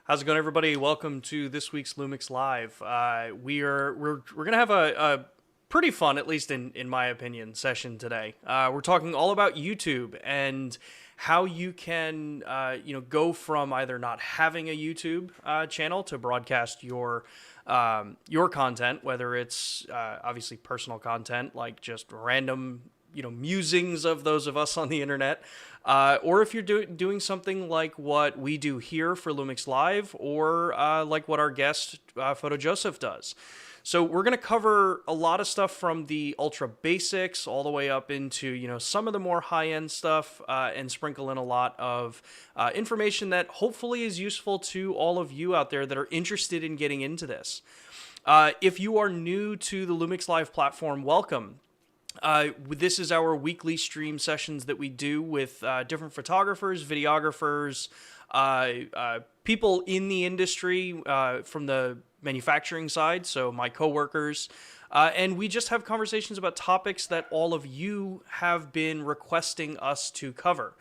How's it going, everybody? Welcome to this week's Lumix Live. We're gonna have a pretty fun, at least in my opinion, session today. We're talking all about YouTube and how you can go from either not having a YouTube channel to broadcast your content, whether it's obviously personal content like just random musings of those of us on the internet, or if you're doing something like what we do here for Lumix Live, or like what our guest Photo Joseph does. So we're going to cover a lot of stuff from the ultra basics all the way up into some of the more high-end stuff, and sprinkle in a lot of information that hopefully is useful to all of you out there that are interested in getting into this. If you are new to the Lumix Live platform, welcome. This is our weekly stream sessions that we do with different photographers, videographers, people in the industry from the manufacturing side, so my coworkers, and we just have conversations about topics that all of you have been requesting us to cover.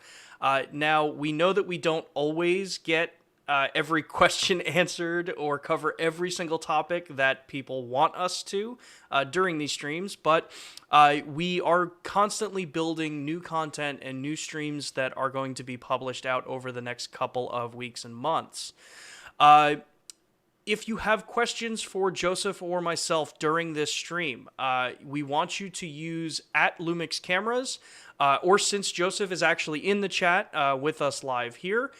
Now, we know that we don't always get every question answered or cover every single topic that people want us to during these streams, but we are constantly building new content and new streams that are going to be published out over the next couple of weeks and months. If you have questions for Joseph or myself during this stream, we want you to use @Lumix Cameras, or since Joseph is actually in the chat with us live here,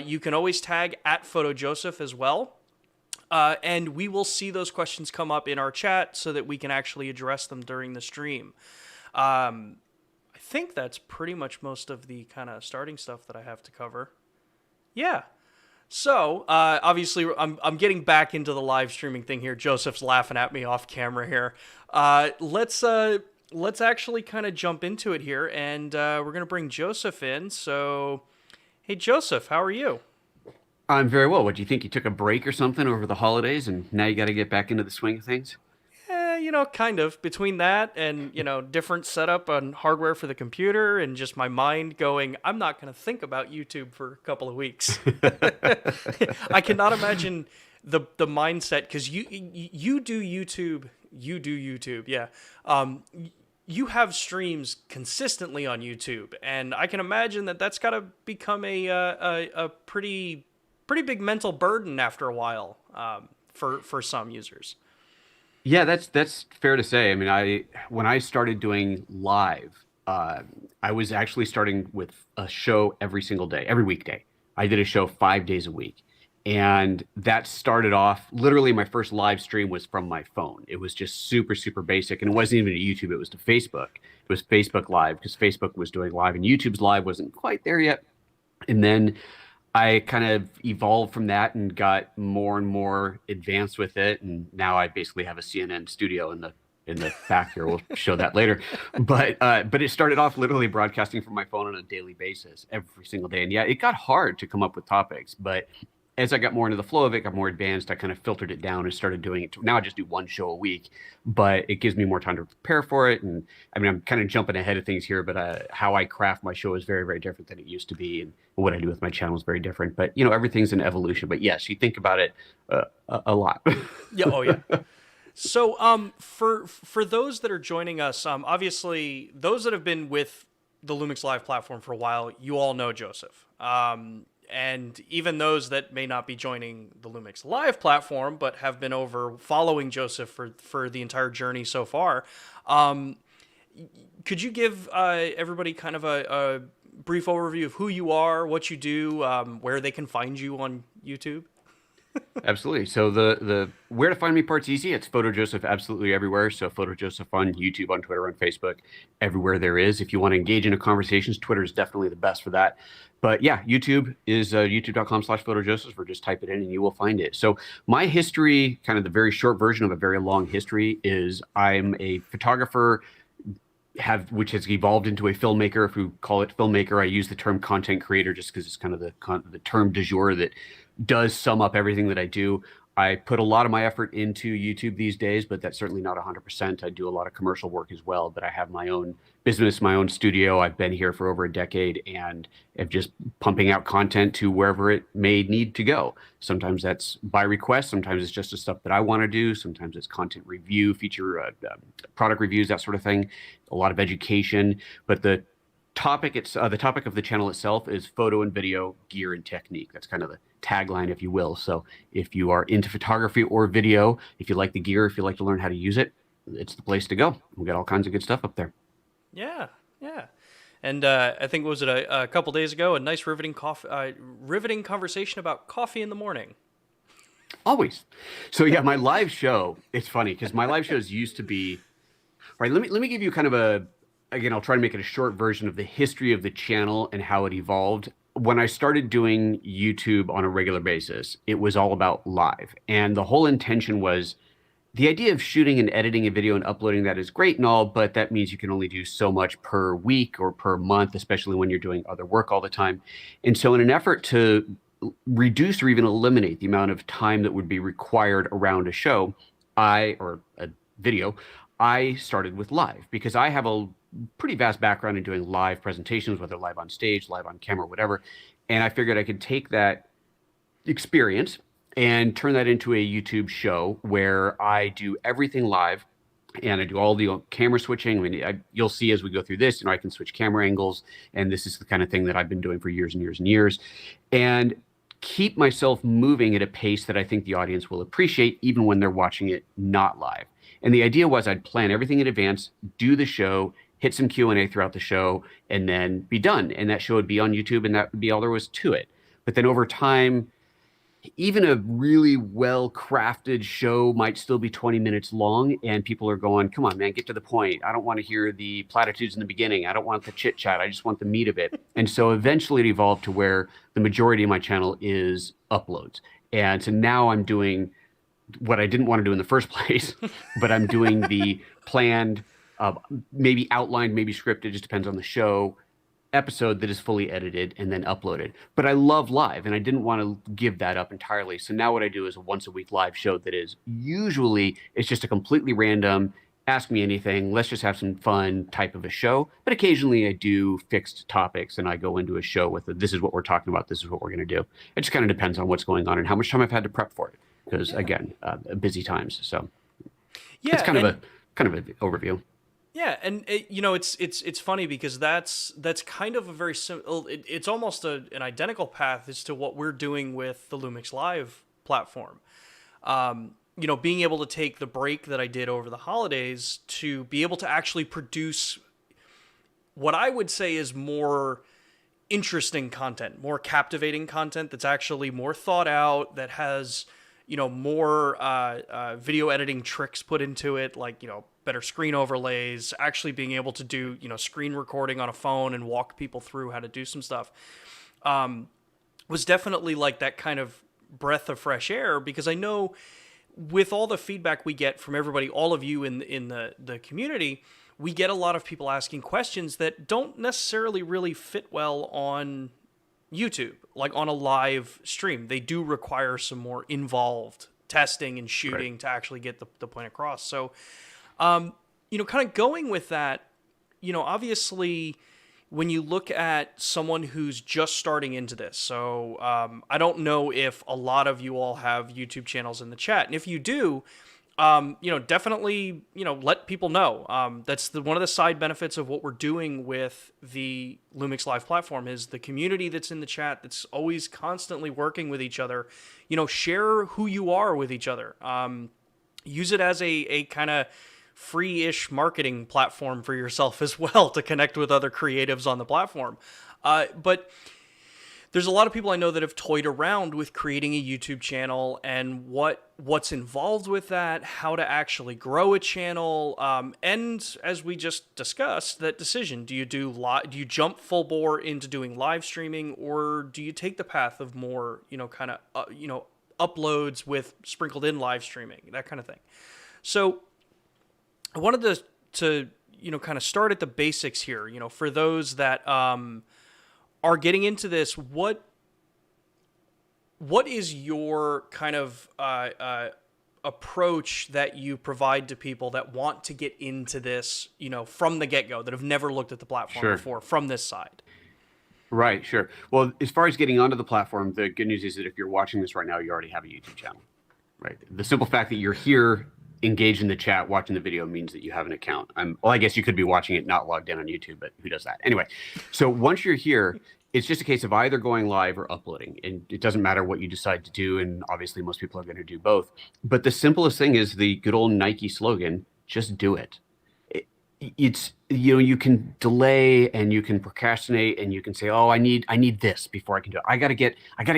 you can always tag @PhotoJoseph as well. And we will see those questions come up in our chat so that we can actually address them during the stream. I think that's pretty much most of the kind of starting stuff that I have to cover. Yeah. So, obviously, I'm getting back into the live streaming thing here. Joseph's laughing at me off camera here. Let's actually kind of jump into it here, and we're going to bring Joseph in. So, hey, Joseph, how are you? I'm very well. What do you think? You took a break or something over the holidays, and now you got to get back into the swing of things? Kind of. Between that and, different setup on hardware for the computer and just my mind going, I'm not going to think about YouTube for a couple of weeks. I cannot imagine the mindset, because you do YouTube, yeah. You have streams consistently on YouTube, and I can imagine that that's got to become a pretty big mental burden after a while, for some users. Yeah, that's fair to say. I mean, when I started doing live, I was actually starting with a show every single day, every weekday. I did a show 5 days a week. And that started off, literally my first live stream was from my phone. It was just super, super basic. And it wasn't even to YouTube, it was to Facebook. It was Facebook Live, because Facebook was doing live and YouTube's live wasn't quite there yet. And then I kind of evolved from that and got more and more advanced with it. And now I basically have a CNN studio in the back here. We'll show that later. But it started off literally broadcasting from my phone on a daily basis every single day. And yeah, it got hard to come up with topics, but as I got more into the flow of it, got more advanced, I kind of filtered it down and started doing it. Now I just do one show a week, but it gives me more time to prepare for it. And I mean, I'm kind of jumping ahead of things here, but how I craft my show is very, very different than it used to be. And what I do with my channel is very different. But, everything's an evolution. But yes, you think about it a lot. Yeah. Oh, yeah. So, for those that are joining us, obviously those that have been with the Lumix Live platform for a while, you all know Joseph. And even those that may not be joining the Lumix Live platform, but have been over following Joseph for the entire journey so far, could you give everybody kind of a brief overview of who you are, what you do, where they can find you on YouTube? Absolutely. So the where to find me part's easy. It's Photo Joseph absolutely everywhere. So Photo Joseph on YouTube, on Twitter, on Facebook, everywhere there is. If you want to engage in a conversations, Twitter is definitely the best for that. But yeah, YouTube is youtube.com/PhotoJoseph, or just type it in and you will find it. So my history, kind of the very short version of a very long history, is I'm a photographer, which has evolved into a filmmaker. If we call it filmmaker, I use the term content creator just because it's kind of the term du jour that does sum up everything that I do. I put a lot of my effort into YouTube these days, but that's certainly not 100%. I do a lot of commercial work as well, but I have my own business, my own studio. I've been here for over a decade and am just pumping out content to wherever it may need to go. Sometimes that's by request. Sometimes it's just the stuff that I want to do. Sometimes it's content review, feature product reviews, that sort of thing. A lot of education, but the topic of the channel itself is photo and video gear and technique. That's kind of the tagline, if you will. So if you are into photography or video, if you like the gear, if you like to learn how to use it, it's the place to go. We got all kinds of good stuff up there. Yeah, yeah. And I think, was it a couple days ago, a nice riveting conversation about coffee in the morning. Always. So yeah, my live show, it's funny because my live shows used to be, right, let me give you kind of again, I'll try to make it a short version of the history of the channel and how it evolved. When I started doing YouTube on a regular basis, it was all about live. And the whole intention was the idea of shooting and editing a video and uploading that is great and all, but that means you can only do so much per week or per month, especially when you're doing other work all the time. And so in an effort to reduce or even eliminate the amount of time that would be required around a show, or a video, I started with live because I have a pretty vast background in doing live presentations, whether live on stage, live on camera, whatever. And I figured I could take that experience and turn that into a YouTube show where I do everything live and I do all the camera switching. I mean, you'll see as we go through this, I can switch camera angles, and this is the kind of thing that I've been doing for years and years and years, and keep myself moving at a pace that I think the audience will appreciate even when they're watching it not live. And the idea was I'd plan everything in advance, do the show, hit some Q&A throughout the show, and then be done. And that show would be on YouTube, and that would be all there was to it. But then over time, even a really well-crafted show might still be 20 minutes long, and people are going, come on, man, get to the point. I don't want to hear the platitudes in the beginning. I don't want the chit-chat. I just want the meat of it. And so eventually it evolved to where the majority of my channel is uploads. And so now I'm doing what I didn't want to do in the first place, but I'm doing the planned, maybe outlined, maybe scripted, it just depends on the show, episode that is fully edited and then uploaded. But I love live, and I didn't want to give that up entirely. So now what I do is a once a week live show that is usually, it's just a completely random, ask me anything, let's just have some fun type of a show. But occasionally I do fixed topics and I go into a show with this is what we're talking about, this is what we're going to do. It just kind of depends on what's going on and how much time I've had to prep for it. Because again, busy times. So yeah, it's kind of an overview. Yeah, and it's funny because that's kind of a very simple. It's almost an identical path as to what we're doing with the LUMIX Live platform. Being able to take the break that I did over the holidays to be able to actually produce what I would say is more interesting content, more captivating content that's actually more thought out, that has more video editing tricks put into it, like, better screen overlays, actually being able to do, screen recording on a phone and walk people through how to do some stuff, was definitely like that kind of breath of fresh air, because I know with all the feedback we get from everybody, all of you in the community, we get a lot of people asking questions that don't necessarily really fit well on YouTube, like on a live stream. They do require some more involved testing and shooting to actually get the point across. So, kind of going with that, obviously when you look at someone who's just starting into this, so I don't know if a lot of you all have YouTube channels in the chat, and if you do, definitely, let people know. That's one of the side benefits of what we're doing with the LUMIX Live platform is the community that's in the chat that's always constantly working with each other. Share who you are with each other. Use it as a kind of free-ish marketing platform for yourself as well to connect with other creatives on the platform. But there's a lot of people I know that have toyed around with creating a YouTube channel and what's involved with that, how to actually grow a channel, and as we just discussed, that decision: do you jump full bore into doing live streaming, or do you take the path of more uploads with sprinkled in live streaming, that kind of thing? So I wanted to kind of start at the basics here. For those that are getting into this, what what is your kind of approach that you provide to people that want to get into this, from the get-go, that have never looked at the platform Sure. before from this side? Right, sure. Well, as far as getting onto the platform, the good news is that if you're watching this right now, you already have a YouTube channel, right? The simple fact that you're here, engaged in the chat, watching the video means that you have an account. Well, I guess you could be watching it not logged in on YouTube, but who does that? Anyway, so once you're here, it's just a case of either going live or uploading, and it doesn't matter what you decide to do. And obviously, most people are going to do both. But the simplest thing is the good old Nike slogan: just do it. It's, you can delay and you can procrastinate and you can say, oh, I need this before I can do it. I got to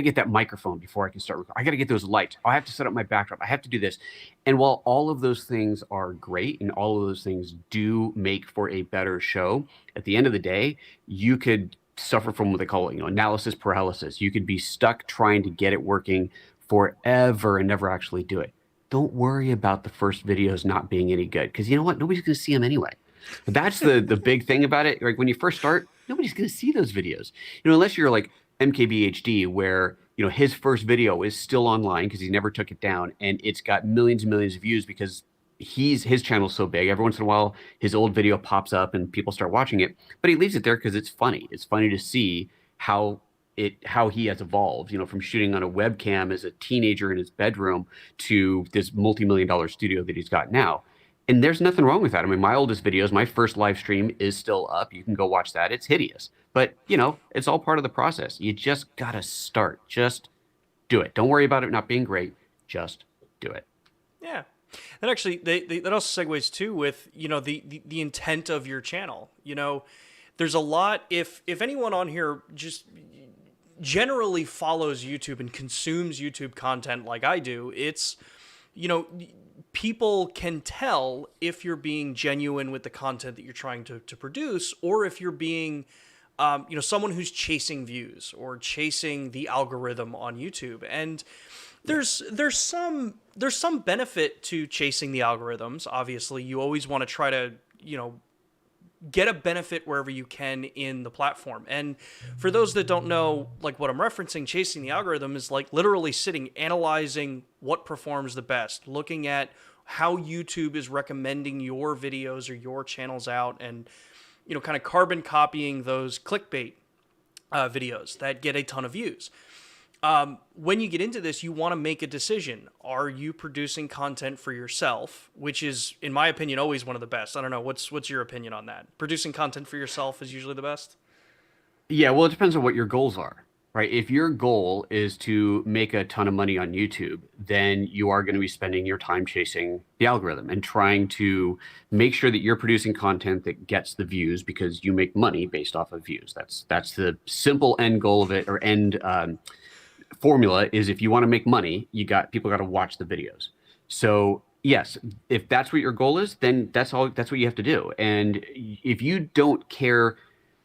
get that microphone before I can start recording. I got to get those lights. I have to set up my backdrop. I have to do this. And while all of those things are great and all of those things do make for a better show, at the end of the day, you could suffer from what they call, analysis paralysis. You could be stuck trying to get it working forever and never actually do it. Don't worry about the first videos not being any good, because you know what? Nobody's going to see them anyway. That's the big thing about it. Like when you first start, nobody's going to see those videos, unless you're like MKBHD, where, his first video is still online because he never took it down. And it's got millions and millions of views because his channel's so big. Every once in a while, his old video pops up and people start watching it, but he leaves it there because it's funny. It's funny to see how he has evolved, from shooting on a webcam as a teenager in his bedroom to this multi-million-dollar studio that he's got now. And there's nothing wrong with that. I mean, my oldest videos, my first live stream is still up. You can go watch that. It's hideous. But, it's all part of the process. You just got to start. Just do it. Don't worry about it not being great. Just do it. Yeah. And actually, that also segues too with, the intent of your channel. There's a lot, if anyone on here just generally follows YouTube and consumes YouTube content like I do, it's, people can tell if you're being genuine with the content that you're trying to produce, or if you're being, someone who's chasing views or chasing the algorithm on YouTube. And there's some benefit to chasing the algorithms. Obviously, you always want to try to, get a benefit wherever you can in the platform. And for those that don't know, like what I'm referencing, chasing the algorithm is like literally sitting, analyzing what performs the best, looking at how YouTube is recommending your videos or your channels out, and, kind of carbon copying those clickbait videos that get a ton of views. When you get into this, you want to make a decision. Are you producing content for yourself, which is, in my opinion, always one of the best? I don't know. What's your opinion on that? Producing content for yourself is usually the best? Yeah, well, it depends on what your goals are, right? If your goal is to make a ton of money on YouTube, then you are going to be spending your time chasing the algorithm and trying to make sure that you're producing content that gets the views, because you make money based off of views. That's the simple end goal of it, or end formula is, if you want to make money, people got to watch the videos. So yes, if that's what your goal is, then that's what you have to do. And if you don't care,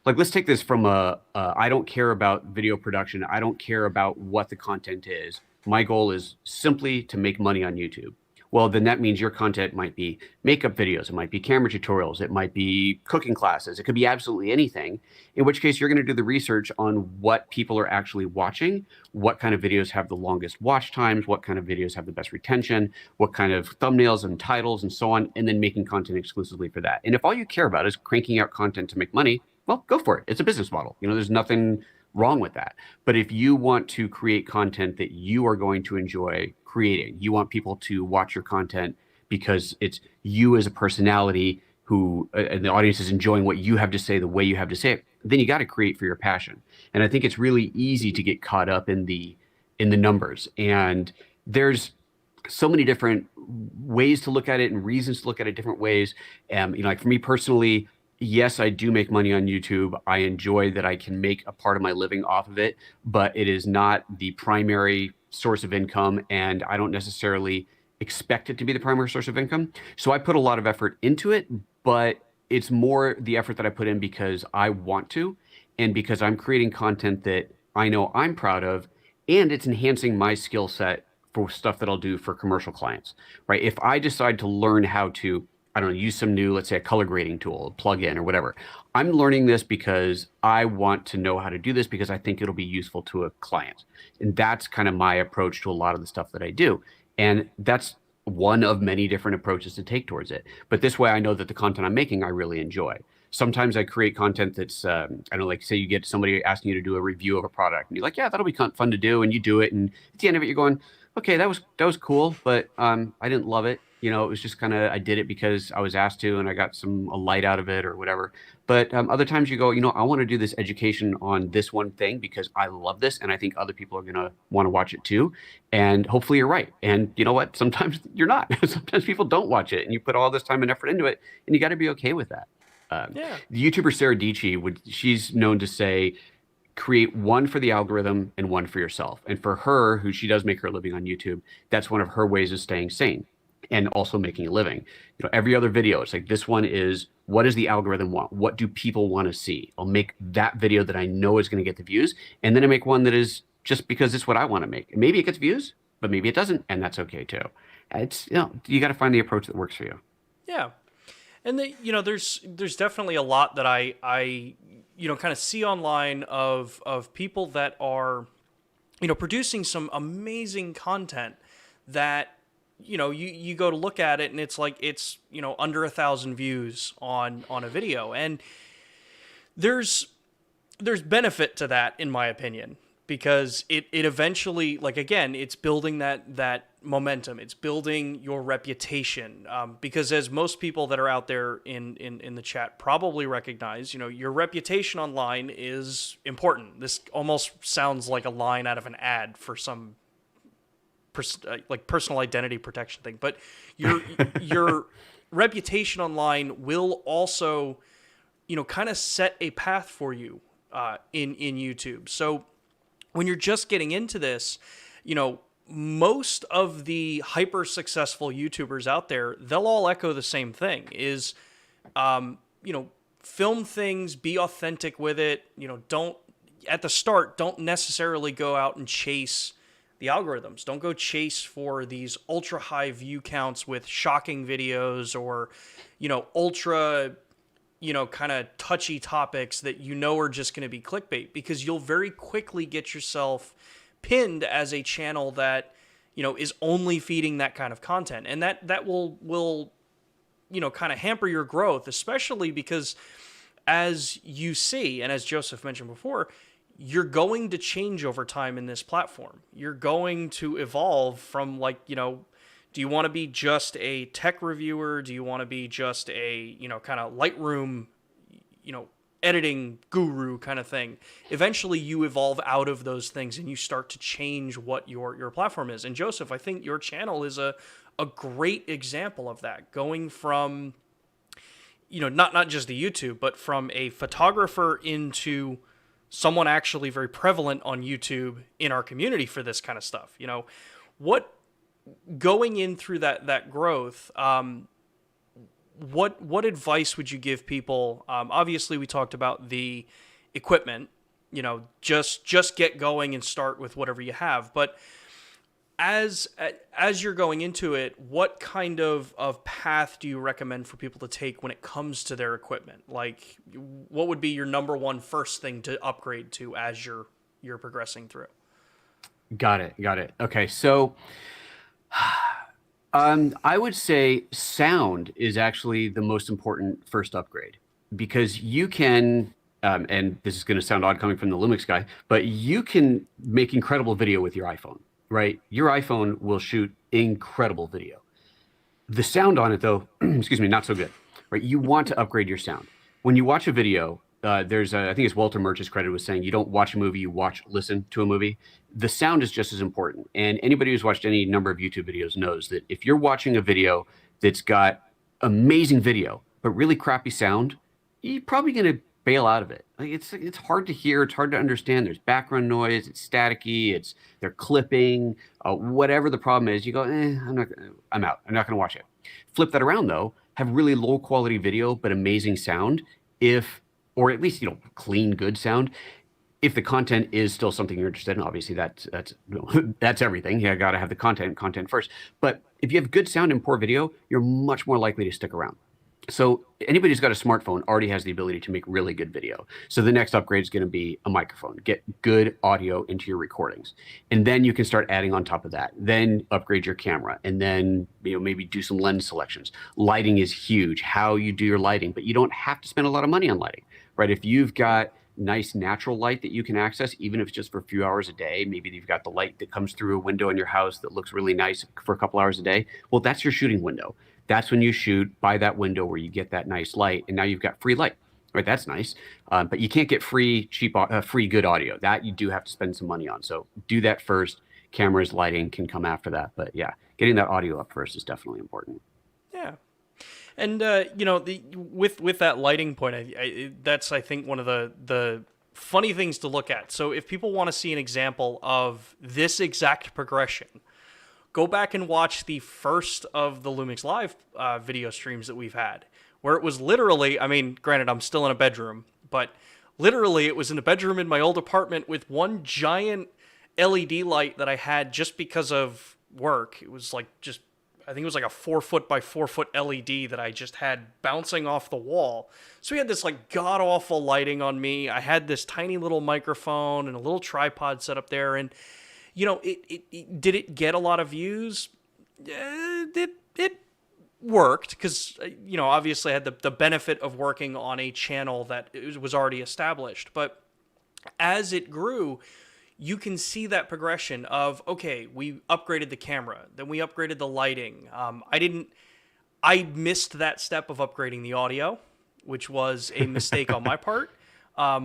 like, let's take this from I don't care about video production. I don't care about what the content is. My goal is simply to make money on YouTube. Well, then that means your content might be makeup videos. It might be camera tutorials. It might be cooking classes. It could be absolutely anything, in which case you're going to do the research on what people are actually watching, what kind of videos have the longest watch times, what kind of videos have the best retention, what kind of thumbnails and titles and so on, and then making content exclusively for that. And if all you care about is cranking out content to make money, well, go for it. It's a business model. There's nothing wrong with that. But if you want to create content that you are going to enjoy creating, you want people to watch your content because it's you as a personality who, and the audience is enjoying what you have to say the way you have to say it, then you got to create for your passion. And I think it's really easy to get caught up in the numbers. And there's so many different ways to look at it and reasons to look at it different ways. Like for me personally, yes, I do make money on YouTube. I enjoy that I can make a part of my living off of it, but it is not the primary source of income, and I don't necessarily expect it to be the primary source of income. So I put a lot of effort into it, but it's more the effort that I put in because I want to, and because I'm creating content that I know I'm proud of, and it's enhancing my skill set for stuff that I'll do for commercial clients, right? If I decide to learn how to I don't know, use some new, let's say a color grading tool, a plugin or whatever. I'm learning this because I want to know how to do this because I think it'll be useful to a client. And that's kind of my approach to a lot of the stuff that I do. And that's one of many different approaches to take towards it. But this way I know that the content I'm making, I really enjoy. Sometimes I create content that's, I don't know, like say you get somebody asking you to do a review of a product and you're like, yeah, that'll be fun to do. And you do it. And at the end of it, you're going, okay, that was cool, but I didn't love it. You know, it was just kind of I did it because I was asked to, and I got a light out of it or whatever. But other times you go, you know, I want to do this education on this one thing because I love this, and I think other people are gonna want to watch it too. And hopefully you're right. And you know what? Sometimes you're not. Sometimes people don't watch it, and you put all this time and effort into it, and you got to be okay with that. Yeah. The YouTuber Sarah Dietschy she's known to say create one for the algorithm and one for yourself. And for her, who she does make her living on YouTube, that's one of her ways of staying sane and also making a living. You know, every other video, it's like this one is what does the algorithm want? What do people want to see? I'll make that video that I know is going to get the views, and then I make one that is just because it's what I want to make. And maybe it gets views, but maybe it doesn't, and that's okay too. It's you got to find the approach that works for you. Yeah. And there's definitely a lot that I kind of see online of people that are, producing some amazing content that, you go to look at it and it's like, it's, under 1,000 views on a video. And there's benefit to that, in my opinion, because it eventually, like, again, it's building that momentum. It's building your reputation. Because as most people that are out there in the chat probably recognize, your reputation online is important. This almost sounds like a line out of an ad for some like personal identity protection thing. But your reputation online will also, kind of set a path for you in YouTube. So when you're just getting into this, most of the hyper successful YouTubers out there, they'll all echo the same thing is, film things, be authentic with it. At the start, don't necessarily go out and chase the algorithms. Don't go chase for these ultra high view counts with shocking videos or, ultra, kind of touchy topics that are just going to be clickbait, because you'll very quickly get yourself pinned as a channel that, is only feeding that kind of content. And that will kind of hamper your growth, especially because as you see, and as Joseph mentioned before, you're going to change over time in this platform. You're going to evolve from do you want to be just a tech reviewer? Do you want to be just a, kind of Lightroom, editing guru kind of thing? Eventually you evolve out of those things and you start to change what your platform is. And Joseph, I think your channel is a great example of that, going from, not just the YouTube, but from a photographer into someone actually very prevalent on YouTube in our community for this kind of stuff. What going in through that growth, what advice would you give people? Obviously we talked about the equipment, just get going and start with whatever you have. But as you're going into it, what kind of path do you recommend for people to take when it comes to their equipment? Like, what would be your number one first thing to upgrade to as you're progressing through? Got it. Okay, so I would say sound is actually the most important first upgrade, because you can, and this is going to sound odd coming from the Lumix guy, but you can make incredible video with your iPhone. Right? Your iPhone will shoot incredible video. The sound on it, though, excuse me, not so good. Right? You want to upgrade your sound. When you watch a video, I think it's Walter Murch's credit was saying, you don't watch a movie, you listen to a movie. The sound is just as important. And anybody who's watched any number of YouTube videos knows that if you're watching a video that's got amazing video, but really crappy sound, you're probably going to bail out of it. Like it's hard to hear, it's hard to understand. There's background noise, it's staticky, they're clipping, whatever the problem is. You go, I'm out. I'm not going to watch it. Flip that around though, have really low quality video but amazing sound, or at least clean, good sound. If the content is still something you're interested in, obviously that's everything. Got to have the content first. But if you have good sound and poor video, you're much more likely to stick around. So anybody who's got a smartphone already has the ability to make really good video. So the next upgrade is going to be a microphone. Get good audio into your recordings. And then you can start adding on top of that. Then upgrade your camera and then maybe do some lens selections. Lighting is huge. How you do your lighting, but you don't have to spend a lot of money on lighting, right? If you've got nice natural light that you can access, even if it's just for a few hours a day, maybe you've got the light that comes through a window in your house that looks really nice for a couple hours a day. Well, that's your shooting window. That's when you shoot by that window where you get that nice light, and now you've got free light, right? That's nice, but you can't get free good audio. That you do have to spend some money on. So do that first. Cameras, lighting can come after that, but yeah, getting that audio up first is definitely important. Yeah. And with that lighting point, that's I think one of the funny things to look at. So if people want to see an example of this exact progression, go back and watch the first of the Lumix Live video streams that we've had, where it was literally, I mean, granted, I'm still in a bedroom, but literally it was in a bedroom in my old apartment with one giant LED light that I had just because of work. It was like I think it was like a 4-foot by 4-foot LED that I just had bouncing off the wall. So we had this like god-awful lighting on me. I had this tiny little microphone and a little tripod set up there, and did it get a lot of views? It worked because, obviously I had the benefit of working on a channel that was already established. But as it grew, you can see that progression of, okay, we upgraded the camera, then we upgraded the lighting. I missed that step of upgrading the audio, which was a mistake on my part.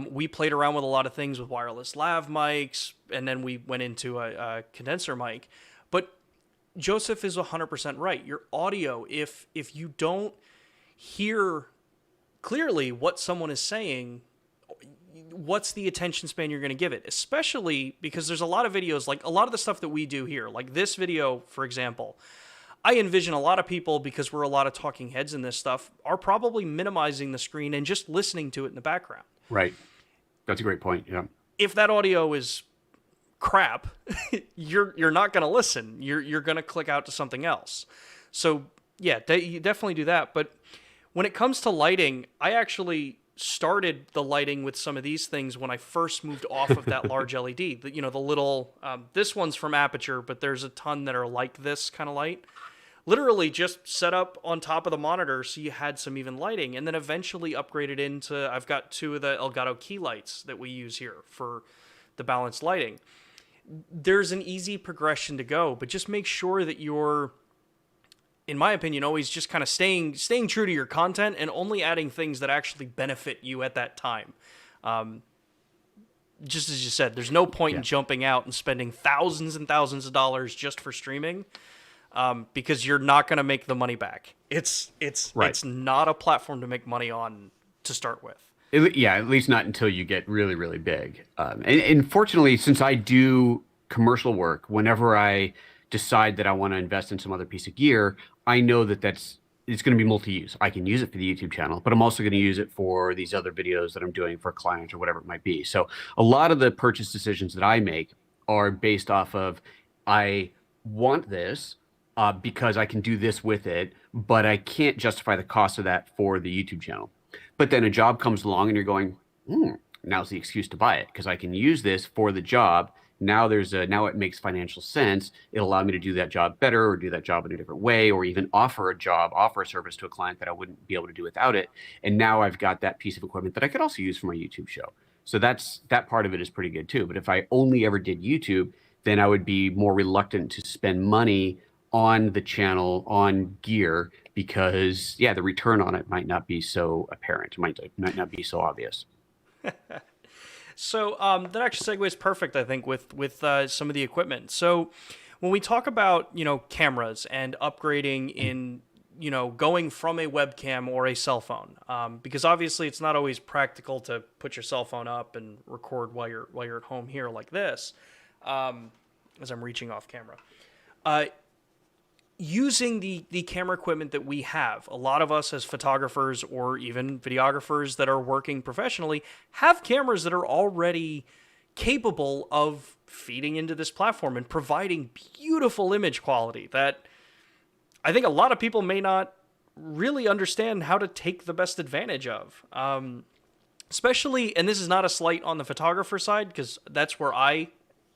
We played around with a lot of things with wireless lav mics, and then we went into a condenser mic. But Joseph is 100% right. Your audio, if you don't hear clearly what someone is saying, what's the attention span you're going to give it? Especially because there's a lot of videos, like a lot of the stuff that we do here, like this video, for example, I envision a lot of people, because we're a lot of talking heads in this stuff, are probably minimizing the screen and just listening to it in the background. Right. That's a great point. Yeah. If that audio is crap, you're not going to listen. You're going to click out to something else. So yeah, you definitely do that. But when it comes to lighting, I actually started the lighting with some of these things when I first moved off of that large LED. The little, this one's from Aperture, but there's a ton that are like this kind of light. Literally just set up on top of the monitor so you had some even lighting, and then eventually upgraded into, I've got 2 of the Elgato key lights that we use here for the balanced lighting. There's an easy progression to go, but just make sure that you're, in my opinion, always just kind of staying true to your content and only adding things that actually benefit you at that time. Just as you said, there's no point in jumping out and spending thousands and thousands of dollars just for streaming, because you're not going to make the money back. It's not a platform to make money on to start with. At least not until you get really, really big. And fortunately, since I do commercial work, whenever I decide that I want to invest in some other piece of gear, I know that it's going to be multi-use. I can use it for the YouTube channel, but I'm also going to use it for these other videos that I'm doing for clients or whatever it might be. So a lot of the purchase decisions that I make are based off of, I want this because I can do this with it, but I can't justify the cost of that for the YouTube channel. But then a job comes along and you're going, now's the excuse to buy it because I can use this for the job. Now it makes financial sense. It'll allow me to do that job better, or do that job in a different way, or even offer a service to a client that I wouldn't be able to do without it. And now I've got that piece of equipment that I could also use for my YouTube show. So that part of it is pretty good too. But if I only ever did YouTube, then I would be more reluctant to spend money on the channel, on gear, because the return on it might not be so apparent, might not be so obvious. So that actually segues perfect, I think, with some of the equipment. So when we talk about, cameras and upgrading in, going from a webcam or a cell phone, because obviously it's not always practical to put your cell phone up and record while you're at home here like this, as I'm reaching off camera. Using the camera equipment that we have, a lot of us as photographers or even videographers that are working professionally have cameras that are already capable of feeding into this platform and providing beautiful image quality that I think a lot of people may not really understand how to take the best advantage of. Especially, and this is not a slight on the photographer side, because that's where I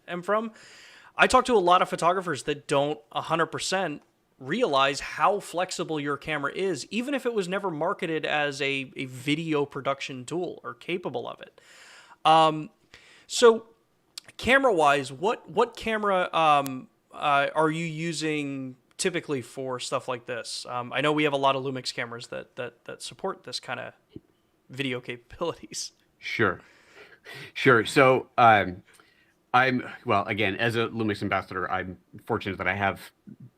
am from. I talk to a lot of photographers that don't 100% realize how flexible your camera is, even if it was never marketed as a video production tool or capable of it. So camera-wise, what camera are you using typically for stuff like this? I know we have a lot of Lumix cameras that support this kind of video capabilities. Sure. So well, again, as a LUMIX ambassador, I'm fortunate that I have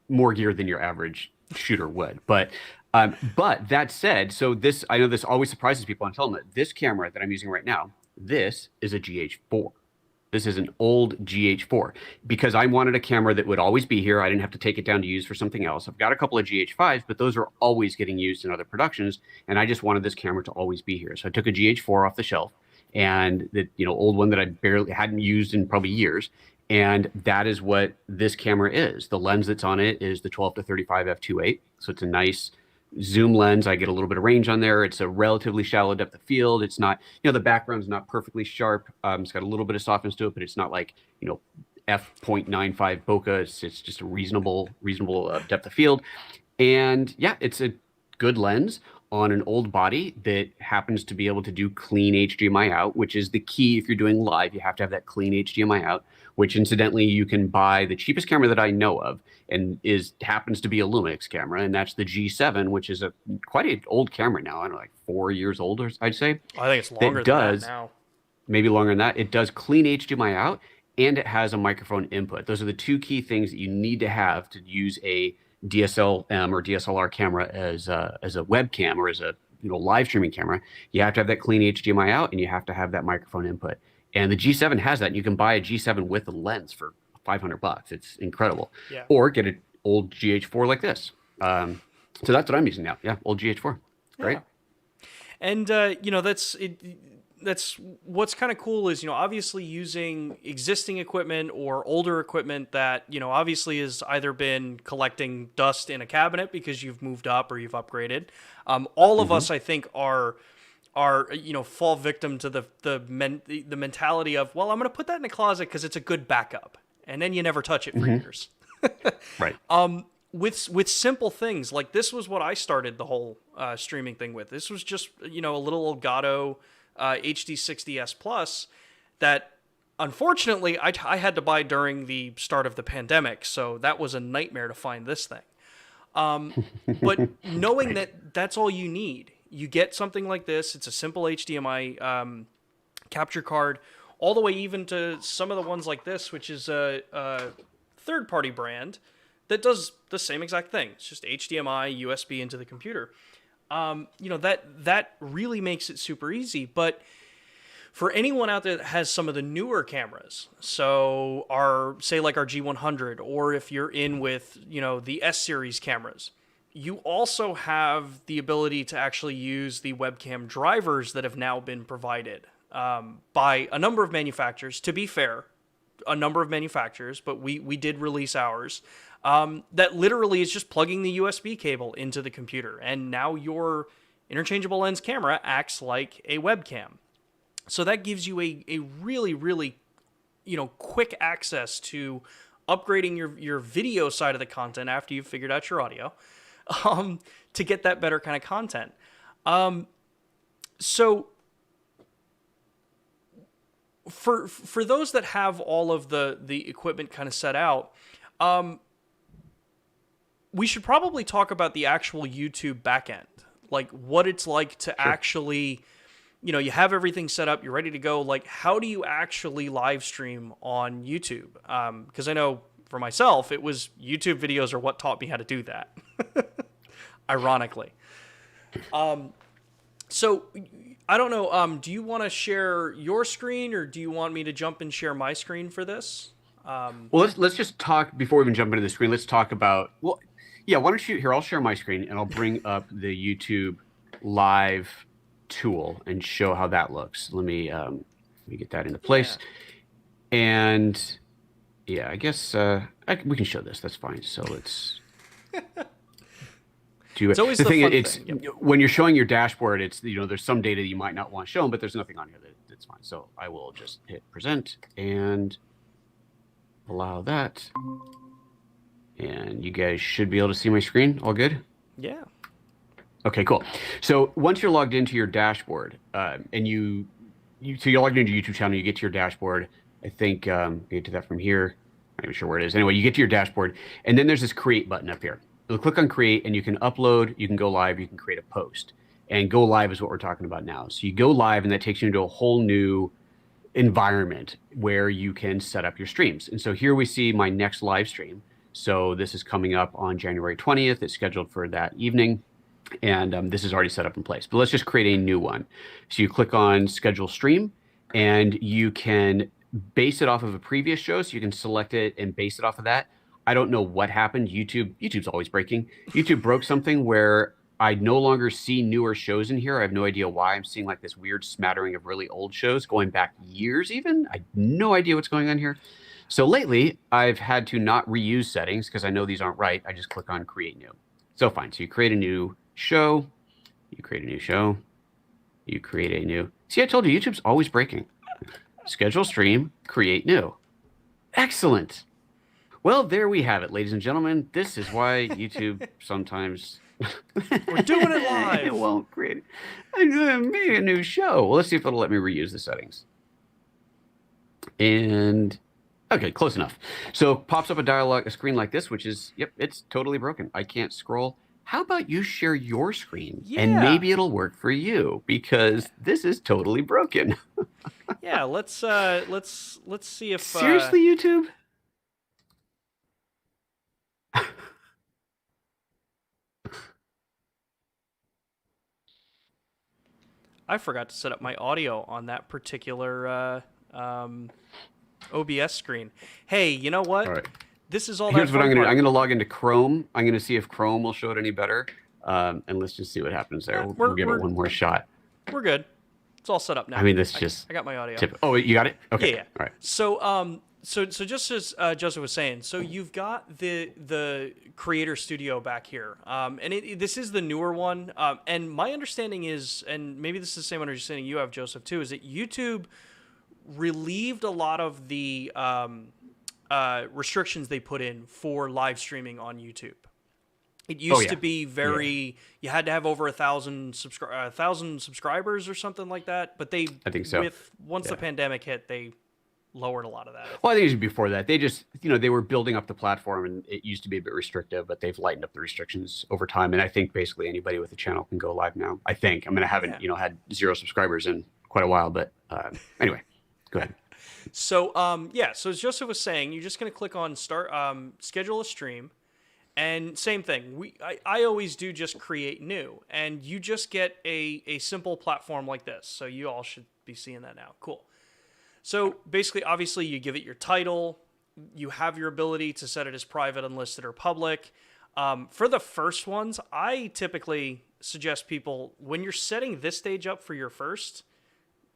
more gear than your average shooter would. But that said, so this, I know this always surprises people. I'm telling them that this camera that I'm using right now, this is a GH4. This is an old GH4 because I wanted a camera that would always be here. I didn't have to take it down to use for something else. I've got a couple of GH5s, but those are always getting used in other productions. And I just wanted this camera to always be here. So I took a GH4 off the shelf, and the old one that I barely hadn't used in probably years. And that is what this camera is. The lens that's on it is the 12 to 35 f2.8. So it's a nice zoom lens. I get a little bit of range on there. It's a relatively shallow depth of field. It's not, the background's not perfectly sharp. It's got a little bit of softness to it, but it's not like, f.95 bokeh. It's just a reasonable depth of field. And yeah, it's a good lens on an old body that happens to be able to do clean HDMI out, which is the key. If you're doing live, you have to have that clean HDMI out, which incidentally, you can buy the cheapest camera that I know of and happens to be a Lumix camera, and that's the G7, which is quite an old camera now. I don't know, like 4 years old, or I'd say. I think it's longer than that now. Maybe longer than that. It does clean HDMI out, and it has a microphone input. Those are the two key things that you need to have to use a DSLM or DSLR camera as a webcam or as a live streaming camera. You have to have that clean HDMI out, and you have to have that microphone input. And the G7 has that. And you can buy a G7 with a lens for $500. It's incredible. Yeah. Or get an old GH4 like this. So that's what I'm using now. Yeah, old GH4. Great. Yeah. And that's what's kind of cool is, obviously using existing equipment or older equipment that, obviously has either been collecting dust in a cabinet because you've moved up or you've upgraded. All of us, I think, are fall victim to the mentality of, well, I'm going to put that in a closet because it's a good backup, and then you never touch it for years. Right. With simple things like this was what I started the whole streaming thing with. This was just a little Elgato HD60S Plus that unfortunately I had to buy during the start of the pandemic, so that was a nightmare to find this thing. But knowing that that's all you need. You get something like this. It's a simple HDMI capture card, all the way even to some of the ones like this, which is a third-party brand that does the same exact thing. It's just HDMI, USB into the computer. That really makes it super easy. But for anyone out there that has some of the newer cameras, so our G100, or if you're in with the S series cameras, you also have the ability to actually use the webcam drivers that have now been provided by a number of manufacturers. To be fair, a number of manufacturers, but we did release ours, that literally is just plugging the USB cable into the computer. And now your interchangeable lens camera acts like a webcam. So that gives you a really, really, quick access to upgrading your video side of the content after you've figured out your audio. To get that better kind of content. So for those that have all of the equipment kind of set out, we should probably talk about the actual YouTube backend, like what it's like to actually, you have everything set up, you're ready to go. Like, how do you actually live stream on YouTube? Because I know for myself, it was YouTube videos are what taught me how to do that. Ironically. So I don't know. Do you want to share your screen, or do you want me to jump and share my screen for this? Well, let's just talk before we even jump into the screen. Let's talk about, well, yeah, why don't you, here, I'll share my screen and I'll bring up the YouTube live tool and show how that looks. Let me get that into place. Yeah. And yeah, I guess we can show this. That's fine. So let's It's always The the thing fun it's thing. Yep. when you're showing your dashboard, it's there's some data you might not want shown, but there's nothing on here that's fine. So I will just hit present and allow that. And you guys should be able to see my screen. All good? Yeah. Okay, cool. So once you're logged into your dashboard, and so you're logged into your YouTube channel, you get to your dashboard. I think get to that from here. I'm not even sure where it is. Anyway, you get to your dashboard, and then there's this create button up here. You'll click on create, and you can upload, you can go live, you can create a post. And go live is what we're talking about now. So you go live, and that takes you into a whole new environment where you can set up your streams. And so here we see my next live stream. So this is coming up on January 20th. It's scheduled for that evening. And this is already set up in place. But let's just create a new one. So you click on schedule stream, and you can base it off of a previous show. So you can select it and base it off of that. I don't know what happened. YouTube's always breaking. YouTube broke something where I no longer see newer shows in here. I have no idea why. I'm seeing like this weird smattering of really old shows going back years even. I have no idea what's going on here. So lately, I've had to not reuse settings because I know these aren't right. I just click on create new. So fine. So you create a new show. You create a new show. You create a new. See, I told you, YouTube's always breaking. Schedule stream, create new. Excellent. Well, there we have it, ladies and gentlemen. This is why YouTube sometimes... We're doing it live. It won't create. I'm gonna make a new show. Well, let's see if it'll let me reuse the settings. And okay, close enough. So pops up a screen like this, which is it's totally broken. I can't scroll. How about you share your screen and maybe it'll work for you because this is totally broken. Yeah, let's see if seriously, YouTube. I forgot to set up my audio on that particular OBS screen. Hey, you know what? All right. This is all. Here's what I'm gonna do. I'm gonna log into Chrome. I'm gonna see if Chrome will show it any better, and let's just see what happens there. We'll give it one more shot. We're good. It's all set up now. I mean, this just. I got my audio. Oh, you got it? Okay. Yeah. All right. So so just as Joseph was saying, so you've got the Creator Studio back here, and this is the newer one. And my understanding is, and maybe this is the same understanding you have, Joseph, too, is that YouTube relieved a lot of the restrictions they put in for live streaming on YouTube. It used to be you had to have over 1,000 subscribers or something like that. But I think so. Once the pandemic hit, they lowered a lot of that. Well, I think it was before that. They just, they were building up the platform, and it used to be a bit restrictive, but they've lightened up the restrictions over time. And I think basically anybody with a channel can go live now. I think. I mean, I haven't, had 0 subscribers in quite a while, but anyway, go ahead. So, so as Joseph was saying, you're just going to click on start, schedule a stream, and same thing. I always do just create new, and you just get a simple platform like this. So you all should be seeing that now. Cool. So basically, obviously, you give it your title. You have your ability to set it as private, unlisted, or public. For the first ones, I typically suggest people, when you're setting this stage up for your first,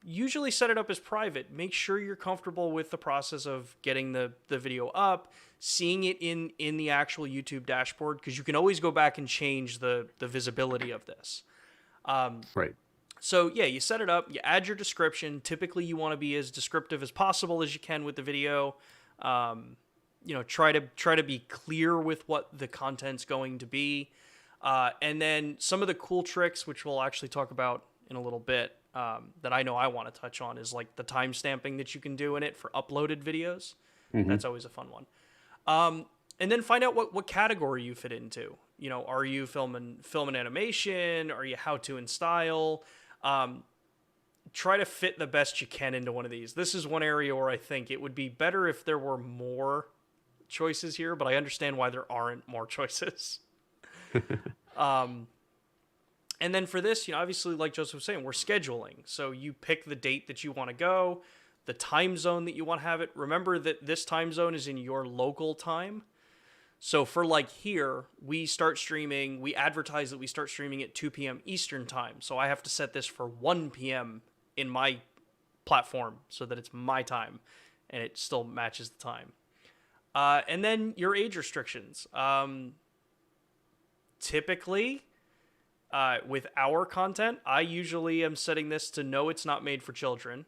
usually set it up as private. Make sure you're comfortable with the process of getting the video up, seeing it in the actual YouTube dashboard, because you can always go back and change the visibility of this. Right. So yeah, you set it up, you add your description. Typically you want to be as descriptive as possible as you can with the video. Try to be clear with what the content's going to be. And then some of the cool tricks, which we'll actually talk about in a little bit, that I know I want to touch on, is like the time stamping that you can do in it for uploaded videos. Mm-hmm. That's always a fun one. And then find out what category you fit into. Are you film and animation? Are you how to and style? Try to fit the best you can into one of these. This is one area where I think it would be better if there were more choices here, but I understand why there aren't more choices. And then for this, obviously, like Joseph was saying, we're scheduling. So you pick the date that you want to go, the time zone that you want to have it. Remember that this time zone is in your local time. So for like here, we advertise that we start streaming at 2 p.m. Eastern time. So I have to set this for 1 p.m. in my platform so that it's my time and it still matches the time. And then your age restrictions. Typically, with our content, I usually am setting this to no, it's not made for children,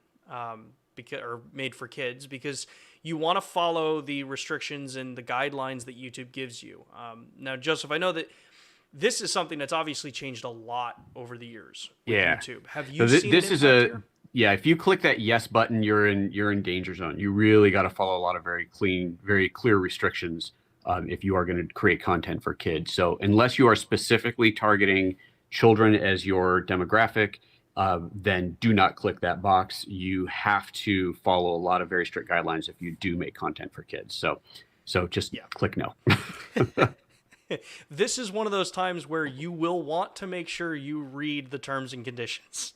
because or made for kids, because you want to follow the restrictions and the guidelines that YouTube gives you. Now, Joseph, I know that this is something that's obviously changed a lot over the years with YouTube. Have you seen this an is impact here? yeah, if you click that yes button, you're in danger zone. You really got to follow a lot of very clear restrictions if you are going to create content for kids. So unless you are specifically targeting children as your demographic, then do not click that box. You have to follow a lot of very strict guidelines if you do make content for kids. So just click no. This is one of those times where you will want to make sure you read the terms and conditions.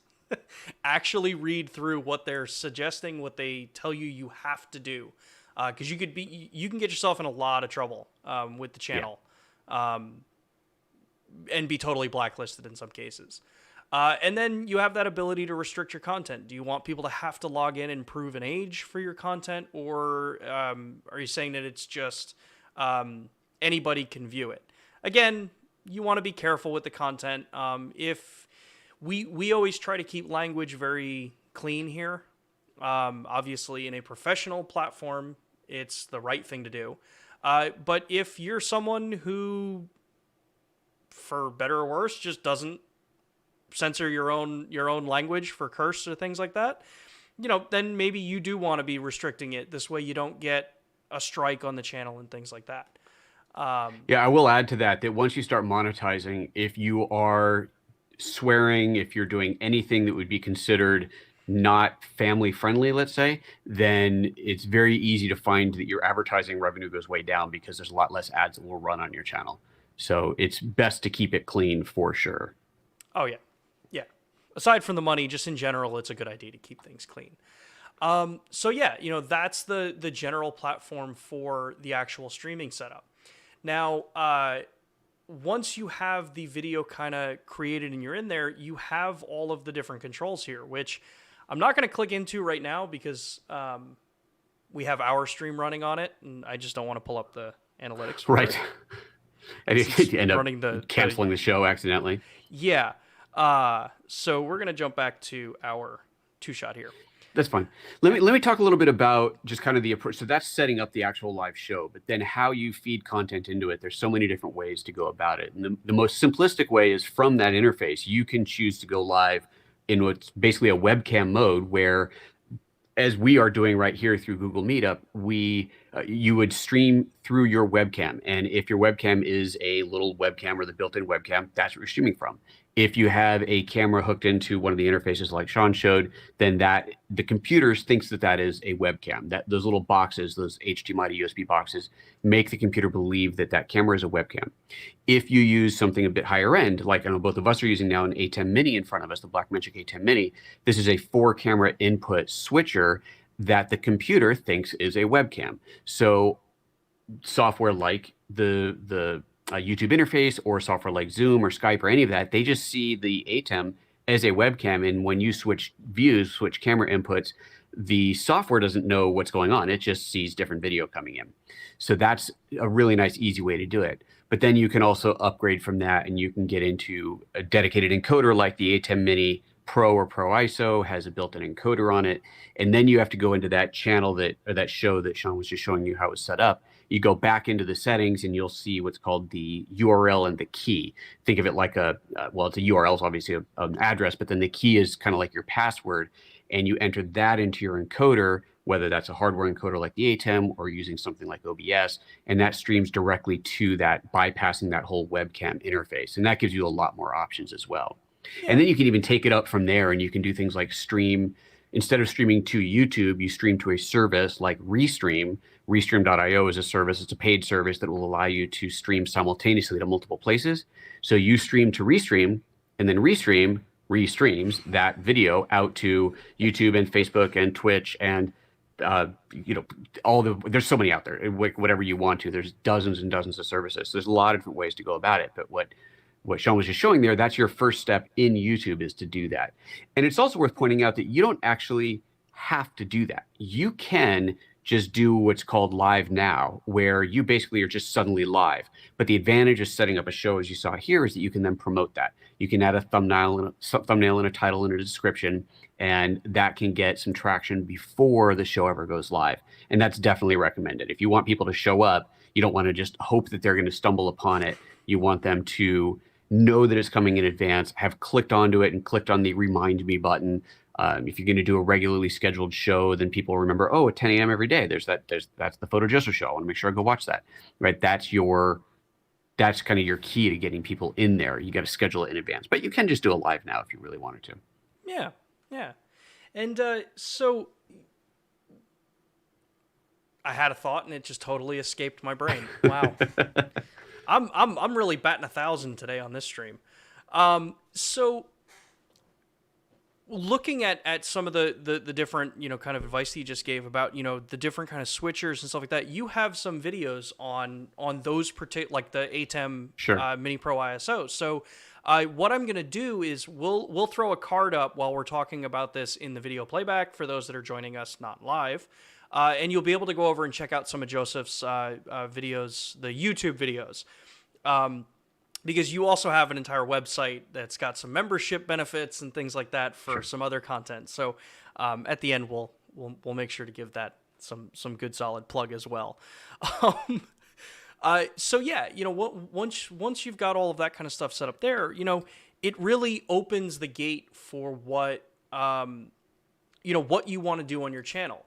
Actually read through what they're suggesting, what they tell you you have to do, because you can get yourself in a lot of trouble with the channel, and be totally blacklisted in some cases. And then you have that ability to restrict your content. Do you want people to have to log in and prove an age for your content, or are you saying that it's just anybody can view it? Again, you want to be careful with the content. If we always try to keep language very clean here. Obviously, in a professional platform, it's the right thing to do. But if you're someone who, for better or worse, just doesn't censor your own language for curse or things like that, then maybe you do want to be restricting it. This way you don't get a strike on the channel and things like that. Yeah, I will add to that once you start monetizing, if you are swearing, if you're doing anything that would be considered not family friendly, let's say, then it's very easy to find that your advertising revenue goes way down because there's a lot less ads that will run on your channel. So it's best to keep it clean for sure. Oh, yeah. Yeah. Aside from the money, just in general, it's a good idea to keep things clean. So yeah, that's the general platform for the actual streaming setup. Now, once you have the video kind of created and you're in there, you have all of the different controls here, which I'm not going to click into right now because we have our stream running on it, and I just don't want to pull up the analytics for it. And you end up canceling the show accidentally. Yeah. So we're going to jump back to our two-shot here. That's fine. Let me talk a little bit about just kind of the approach. So that's setting up the actual live show, but then how you feed content into it. There's so many different ways to go about it. And the most simplistic way is from that interface, you can choose to go live in what's basically a webcam mode where, as we are doing right here through Google Meetup, you would stream through your webcam. And if your webcam is a little webcam or the built-in webcam, that's what you're streaming from. If you have a camera hooked into one of the interfaces like Sean showed, then the computer thinks that is a webcam. That those little boxes, those HDMI to USB boxes, make the computer believe that camera is a webcam. If you use something a bit higher end, like I know both of us are using now an A10 Mini in front of us, the Blackmagic A10 Mini, this is a 4-camera input switcher that the computer thinks is a webcam. So software like the YouTube interface or software like Zoom or Skype or any of that, they just see the ATEM as a webcam. And when you switch views, switch camera inputs, the software doesn't know what's going on. It just sees different video coming in. So that's a really nice, easy way to do it. But then you can also upgrade from that and you can get into a dedicated encoder like the ATEM Mini Pro or Pro ISO has a built-in encoder on it. And then you have to go into that channel or that show that Sean was just showing you how it was set up. You go back into the settings and you'll see what's called the URL and the key. Think of it like it's a URL is obviously an address, but then the key is kind of like your password. And you enter that into your encoder, whether that's a hardware encoder like the ATEM or using something like OBS, and that streams directly to that, bypassing that whole webcam interface. And that gives you a lot more options as well. Yeah. And then you can even take it up from there and you can do things like stream. Instead of streaming to YouTube, you stream to a service like Restream. Restream.io is a service. It's a paid service that will allow you to stream simultaneously to multiple places. So you stream to Restream, and then Restream restreams that video out to YouTube and Facebook and Twitch and there's so many out there. Whatever you want to. There's dozens and dozens of services. So there's a lot of different ways to go about it. But what Sean was just showing there, that's your first step in YouTube, is to do that. And it's also worth pointing out that you don't actually have to do that. You can just do what's called live now, where you basically are just suddenly live. But the advantage of setting up a show, as you saw here, is that you can then promote that. You can add a thumbnail and a title and a description, and that can get some traction before the show ever goes live. And that's definitely recommended. If you want people to show up, you don't want to just hope that they're going to stumble upon it. You want them to know that it's coming in advance, have clicked onto it and clicked on the remind me button. If you're going to do a regularly scheduled show, then people remember, oh, at 10 a.m. every day, that's the Photo Joseph show. I want to make sure I go watch that, right? That's kind of your key to getting people in there. You got to schedule it in advance, but you can just do a live now if you really wanted to. Yeah, yeah. And so I had a thought and it just totally escaped my brain. Wow. I'm really batting 1,000 today on this stream. So looking at some of the different, kind of advice that you just gave about, the different kind of switchers and stuff like that, you have some videos on those particular, like the ATEM Sure. Mini Pro ISO. So what I'm going to do is we'll throw a card up while we're talking about this in the video playback for those that are joining us not live. And you'll be able to go over and check out some of Joseph's videos, the YouTube videos. Because you also have an entire website that's got some membership benefits and things like that for some other content. So at the end, we'll make sure to give that some good solid plug as well. So yeah, once you've got all of that kind of stuff set up there, it really opens the gate for what you want to do on your channel.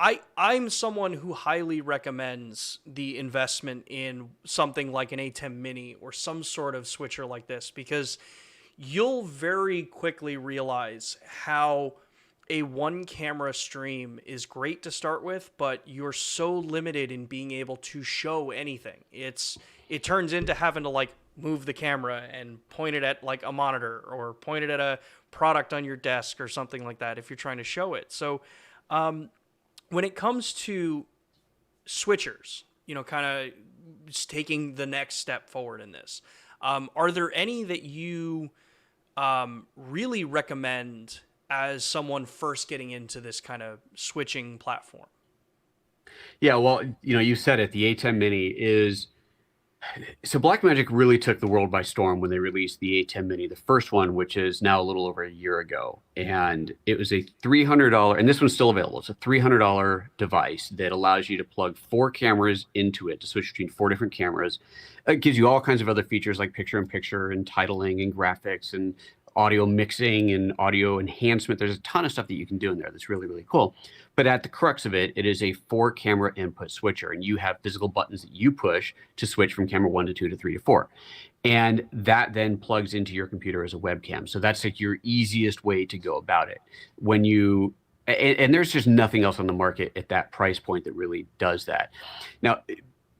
I'm someone who highly recommends the investment in something like an ATEM Mini or some sort of switcher like this, because you'll very quickly realize how a one camera stream is great to start with, but you're so limited in being able to show anything. It turns into having to like move the camera and point it at like a monitor or point it at a product on your desk or something like that if you're trying to show it. So when it comes to switchers, kind of just taking the next step forward in this, are there any that you really recommend as someone first getting into this kind of switching platform? Yeah, well, you said it, the ATEM Mini is... So Blackmagic really took the world by storm when they released the ATEM Mini, the first one, which is now a little over a year ago. And it was a $300, and this one's still available. It's a $300 device that allows you to plug 4 cameras into it to switch between 4 different cameras. It gives you all kinds of other features like picture-in-picture and titling and graphics and audio mixing and audio enhancement. There's a ton of stuff that you can do in there that's really, really cool. But at the crux of it, it is a 4-camera input switcher, and you have physical buttons that you push to switch from camera 1 to 2 to 3 to 4. And that then plugs into your computer as a webcam. So that's like your easiest way to go about it. And there's just nothing else on the market at that price point that really does that. Now,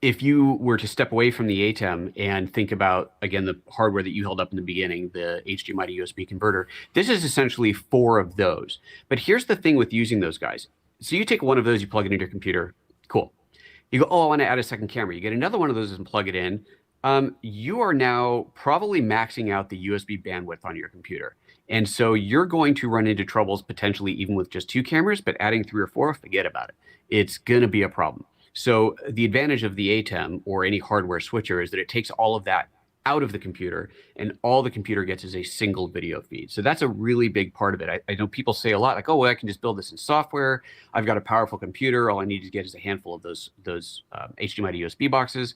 if you were to step away from the ATEM and think about, again, the hardware that you held up in the beginning, the HDMI to USB converter, this is essentially 4 of those. But here's the thing with using those guys. So you take one of those, you plug it into your computer, cool. You go, oh, I want to add a second camera. You get another one of those and plug it in. You are now probably maxing out the USB bandwidth on your computer. And so you're going to run into troubles potentially even with just 2 cameras, but adding 3 or 4, forget about it. It's going to be a problem. So the advantage of the ATEM or any hardware switcher is that it takes all of that out of the computer, and all the computer gets is a single video feed. So that's a really big part of it. I know people say a lot like, oh, well, I can just build this in software. I've got a powerful computer. All I need to get is a handful of those HDMI to USB boxes.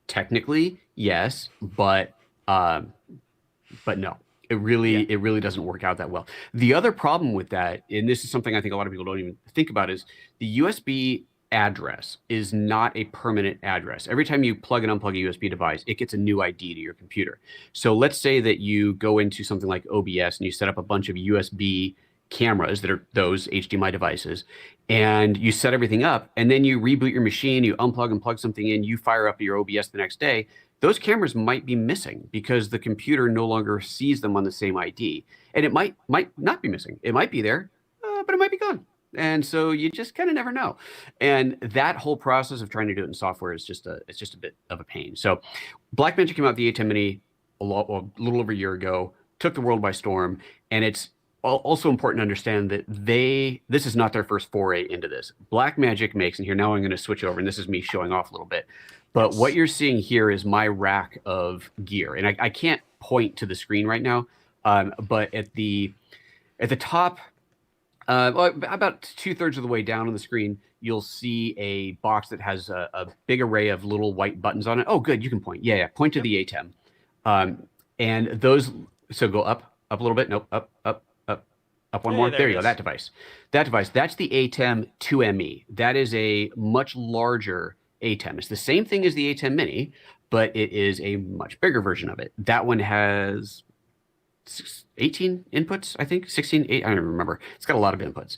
Technically, yes, but no. It really doesn't work out that well. The other problem with that, and this is something I think a lot of people don't even think about, is the USB address is not a permanent address. Every time you plug and unplug a USB device, it gets a new ID to your computer. So let's say that you go into something like OBS and you set up a bunch of USB cameras that are those HDMI devices, and you set everything up, and then you reboot your machine, you unplug and plug something in, you fire up your OBS the next day, those cameras might be missing because the computer no longer sees them on the same ID. And it might not be missing. It might be there, but it might be gone. And so you just kind of never know. And that whole process of trying to do it in software is just a bit of a pain. So Blackmagic came out with the ATEM Mini a little over a year ago, took the world by storm, and it's also important to understand that this is not their first foray into this. Blackmagic makes, and here now I'm going to switch over, and this is me showing off a little bit. But what Yes. you're seeing here is my rack of gear, and I can't point to the screen right now, but at the top, well, about 2/3 of the way down on the screen, you'll see a box that has a big array of little white buttons on it. Oh, good, you can point. Yeah, yeah, point to Yep. the ATEM. And those, so go up a little bit. Nope, up one Hey, more. there There it you go. is. That device, that's the ATEM 2ME. That is a much larger ATEM. It's the same thing as the ATEM Mini, but it is a much bigger version of it. That one has 18 inputs, I think, 16, 8, I don't remember. It's got a lot of inputs.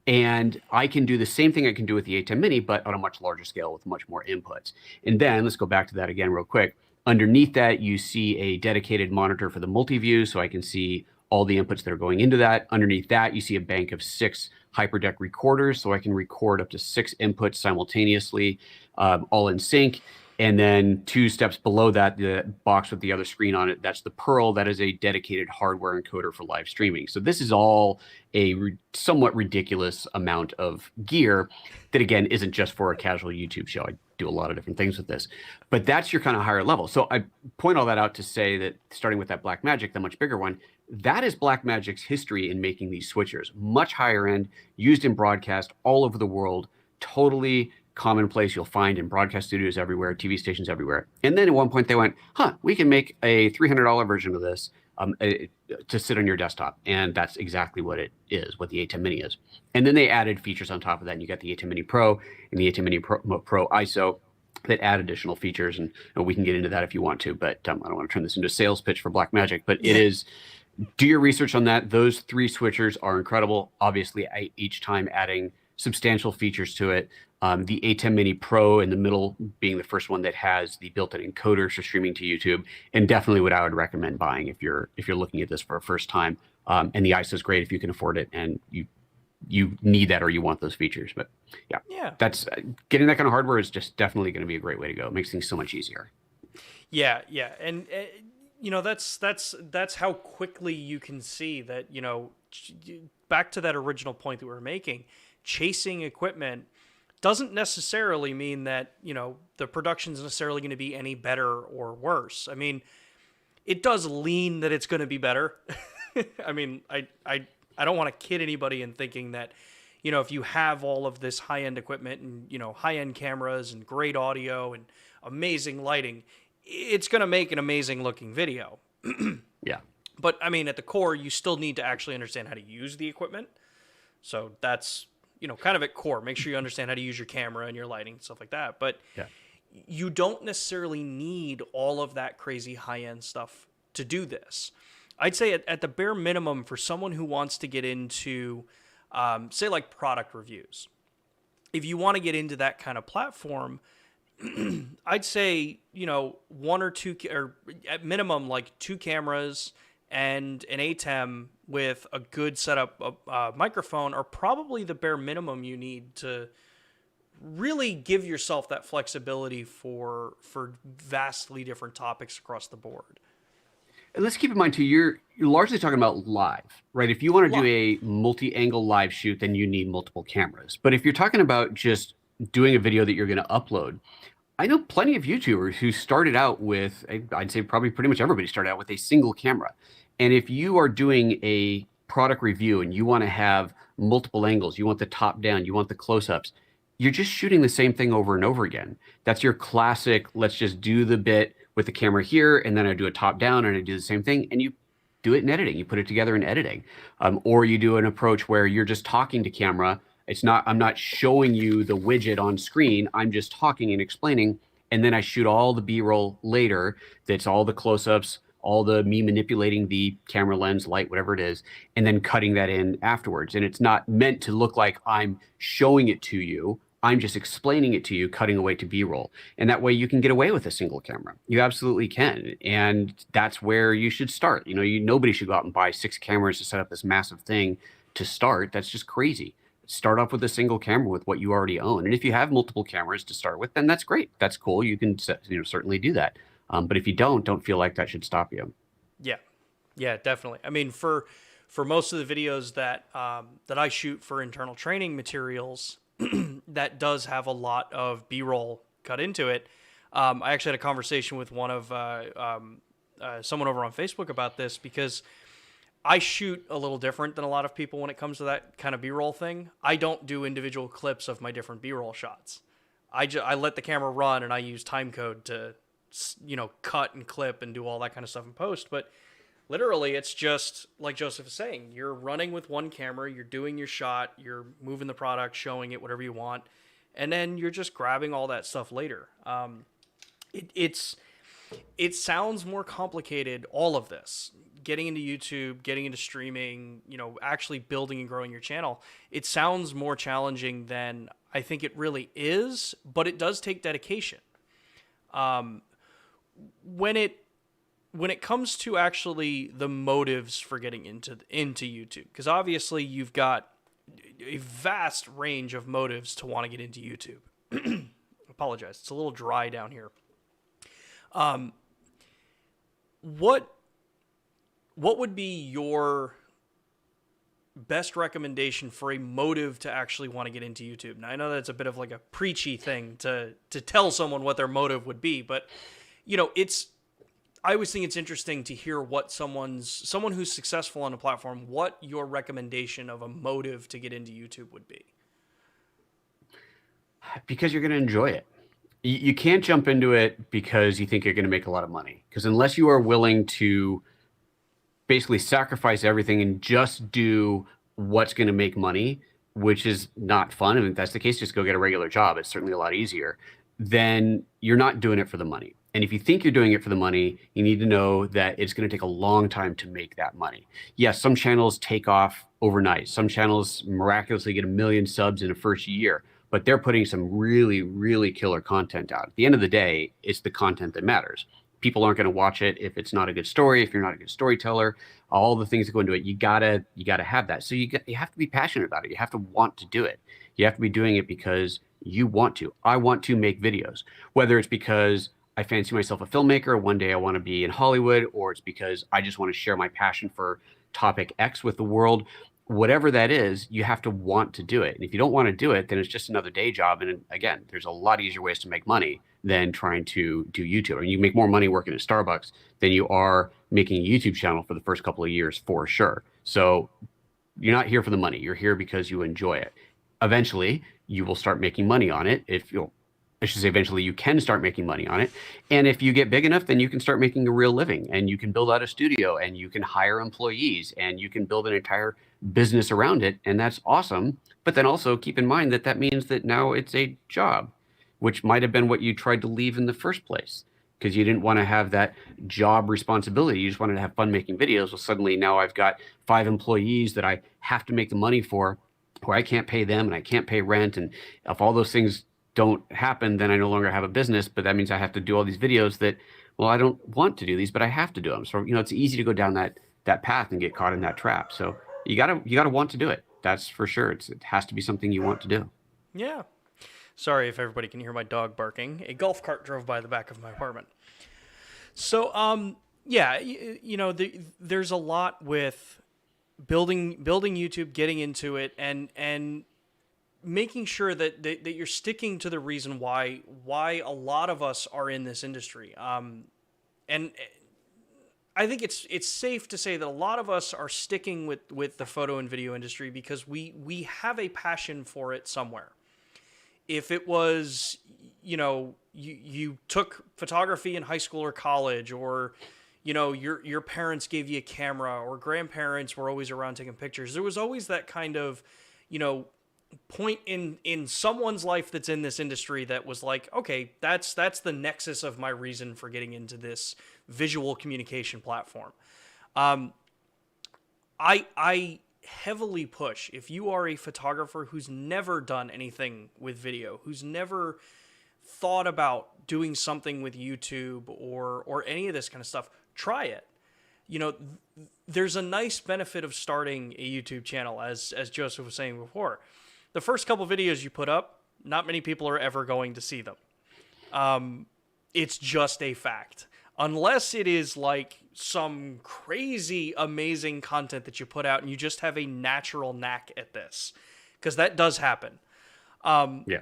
And I can do the same thing I can do with the ATEM Mini, but on a much larger scale with much more inputs. And then let's go back to that again real quick. Underneath that, you see a dedicated monitor for the multi-view, so I can see all the inputs that are going into that. Underneath that, you see a bank of 6 HyperDeck recorders, so I can record up to 6 inputs simultaneously, all in sync. And then 2 steps below that, the box with the other screen on it, that's the Pearl. That is a dedicated hardware encoder for live streaming. So this is all a somewhat ridiculous amount of gear that, again, isn't just for a casual YouTube show. I do a lot of different things with this. But that's your kind of higher level. So I point all that out to say that starting with that Blackmagic, the much bigger one, that is Blackmagic's history in making these switchers. Much higher end, used in broadcast all over the world, totally commonplace you'll find in broadcast studios everywhere, TV stations everywhere. And then at one point they went, we can make a $300 version of this to sit on your desktop. And that's exactly what it is, what the ATEM Mini is. And then they added features on top of that. And you got the ATEM Mini Pro and the ATEM Mini Pro ISO that add additional features. And we can get into that if you want to, but I don't want to turn this into a sales pitch for Blackmagic, but it is, do your research on that. Those 3 switchers are incredible. Obviously, each time adding substantial features to it. The ATEM Mini Pro in the middle being the first one that has the built-in encoders for streaming to YouTube, and definitely what I would recommend buying if you're looking at this for a first time. And the ISO is great if you can afford it and you need that or you want those features. But Yeah. that's getting that kind of hardware is just definitely going to be a great way to go. It makes things so much easier. Yeah, yeah, and that's how quickly you can see that. Back to that original point that we were making, chasing equipment doesn't necessarily mean that the production's necessarily going to be any better or worse. I mean, it does lean that it's going to be better. I mean, I don't want to kid anybody in thinking that if you have all of this high-end equipment and high-end cameras and great audio and amazing lighting, it's going to make an amazing looking video. Yeah. But I mean, at the core, you still need to actually understand how to use the equipment. So that's kind of at core. Make sure you understand how to use your camera and your lighting, stuff like that. But Yeah. you don't necessarily need all of that crazy high-end stuff to do this. I'd say at the bare minimum, for someone who wants to get into, say, like product reviews, if you want to get into that kind of platform, I'd say, 1 or 2, or at minimum, like 2 cameras and an ATEM with a good setup microphone are probably the bare minimum you need to really give yourself that flexibility for vastly different topics across the board. And let's keep in mind too, you're largely talking about live, right? If you want to do Live. a multi-angle live shoot, then you need multiple cameras. But if you're talking about just doing a video that you're going to upload, I know plenty of YouTubers who started out with, I'd say probably pretty much everybody started out with a single camera. And if you are doing a product review and you want to have multiple angles, you want the top down, you want the close-ups, you're just shooting the same thing over and over again. That's your classic, let's just do the bit with the camera here, and then I do a top down and I do the same thing, and you do it in editing. You put it together in editing. Or you do an approach where you're just talking to camera. I'm not showing you the widget on screen. I'm just talking and explaining. And then I shoot all the B-roll later. That's all the close-ups, all the me manipulating the camera lens, light, whatever it is, and then cutting that in afterwards. And it's not meant to look like I'm showing it to you. I'm just explaining it to you, cutting away to B-roll. And that way you can get away with a single camera. You absolutely can. And that's where you should start. Nobody should go out and buy 6 cameras to set up this massive thing to start. That's just crazy. Start off with a single camera with what you already own. And if you have multiple cameras to start with, then that's great. That's cool. You can certainly do that. But if you don't feel like that should stop you. Yeah. Yeah, definitely. I mean, for for most of the videos that that I shoot for internal training materials, that does have a lot of B-roll cut into it. I actually had a conversation with one of someone over on Facebook about this, because I shoot a little different than a lot of people when it comes to that kind of B-roll thing. I don't do individual clips of my different B-roll shots. I let the camera run, and I use timecode to, cut and clip and do all that kind of stuff in post. But literally, it's just like Joseph is saying. You're running with one camera, you're doing your shot, you're moving the product, showing it, whatever you want, and then you're just grabbing all that stuff later. It sounds more complicated, all of this. Getting into YouTube, getting into streaming, actually building and growing your channel. It sounds more challenging than I think it really is, but it does take dedication. When it comes to actually the motives for getting into YouTube, because obviously you've got a vast range of motives to want to get into YouTube. Apologize, it's a little dry down here. What would be your best recommendation for a motive to actually want to get into YouTube? Now, I know that's a bit of like a preachy thing to tell someone what their motive would be, but I always think it's interesting to hear what someone who's successful on a platform, what your recommendation of a motive to get into YouTube would be. Because you're going to enjoy it. You can't jump into it because you think you're going to make a lot of money. Because unless you are willing to basically sacrifice everything and just do what's going to make money, which is not fun, and if that's the case, just go get a regular job. It's certainly a lot easier. Then you're not doing it for the money. And if you think you're doing it for the money, you need to know that it's going to take a long time to make that money. Yes, some channels take off overnight. Some channels miraculously get 1 million subs in a first year, but they're putting some really, really killer content out. At the end of the day, it's the content that matters. People aren't going to watch it if it's not a good story, if you're not a good storyteller, all the things that go into it. You gotta have that. So you have to be passionate about it. You have to want to do it. You have to be doing it because you want to. I want to make videos, whether it's because I fancy myself a filmmaker, one day I want to be in Hollywood, or it's because I just want to share my passion for topic X with the world. Whatever that is, you have to want to do it. And if you don't want to do it, then it's just another day job. And again, there's a lot easier ways to make money than trying to do YouTube. I mean, you make more money working at Starbucks than you are making a YouTube channel for the first couple of years, for sure. So you're not here for the money. You're here because you enjoy it. Eventually, you will start making money on it. I should say eventually you can start making money on it. And if you get big enough, then you can start making a real living, and you can build out a studio, and you can hire employees, and you can build an entire business around it. And that's awesome. But then also keep in mind that means that now it's a job, which might have been what you tried to leave in the first place, because you didn't want to have that job responsibility. You just wanted to have fun making videos. Well, suddenly now I've got 5 employees that I have to make the money for, or I can't pay them and I can't pay rent. And if all those things don't happen, then I no longer have a business, but that means I have to do all these videos that, well, I don't want to do these, but I have to do them. So, it's easy to go down that path and get caught in that trap. So you gotta want to do it. That's for sure. It has to be something you want to do. Yeah. Sorry if everybody can hear my dog barking. A golf cart drove by the back of my apartment. So, yeah, there's a lot with building YouTube, getting into it, and making sure that you're sticking to the reason why a lot of us are in this industry. And I think it's safe to say that a lot of us are sticking with the photo and video industry because we have a passion for it somewhere. If it was, you took photography in high school or college, or, your parents gave you a camera, or grandparents were always around taking pictures, there was always that kind of, point in someone's life that's in this industry that was like, okay, that's the nexus of my reason for getting into this visual communication platform. I heavily push, if you are a photographer who's never done anything with video, who's never thought about doing something with YouTube or any of this kind of stuff, try it. There's a nice benefit of starting a YouTube channel, as Joseph was saying before. The first couple videos you put up, not many people are ever going to see them. It's just a fact. Unless it is like some crazy amazing content that you put out and you just have a natural knack at this, because that does happen. Yeah.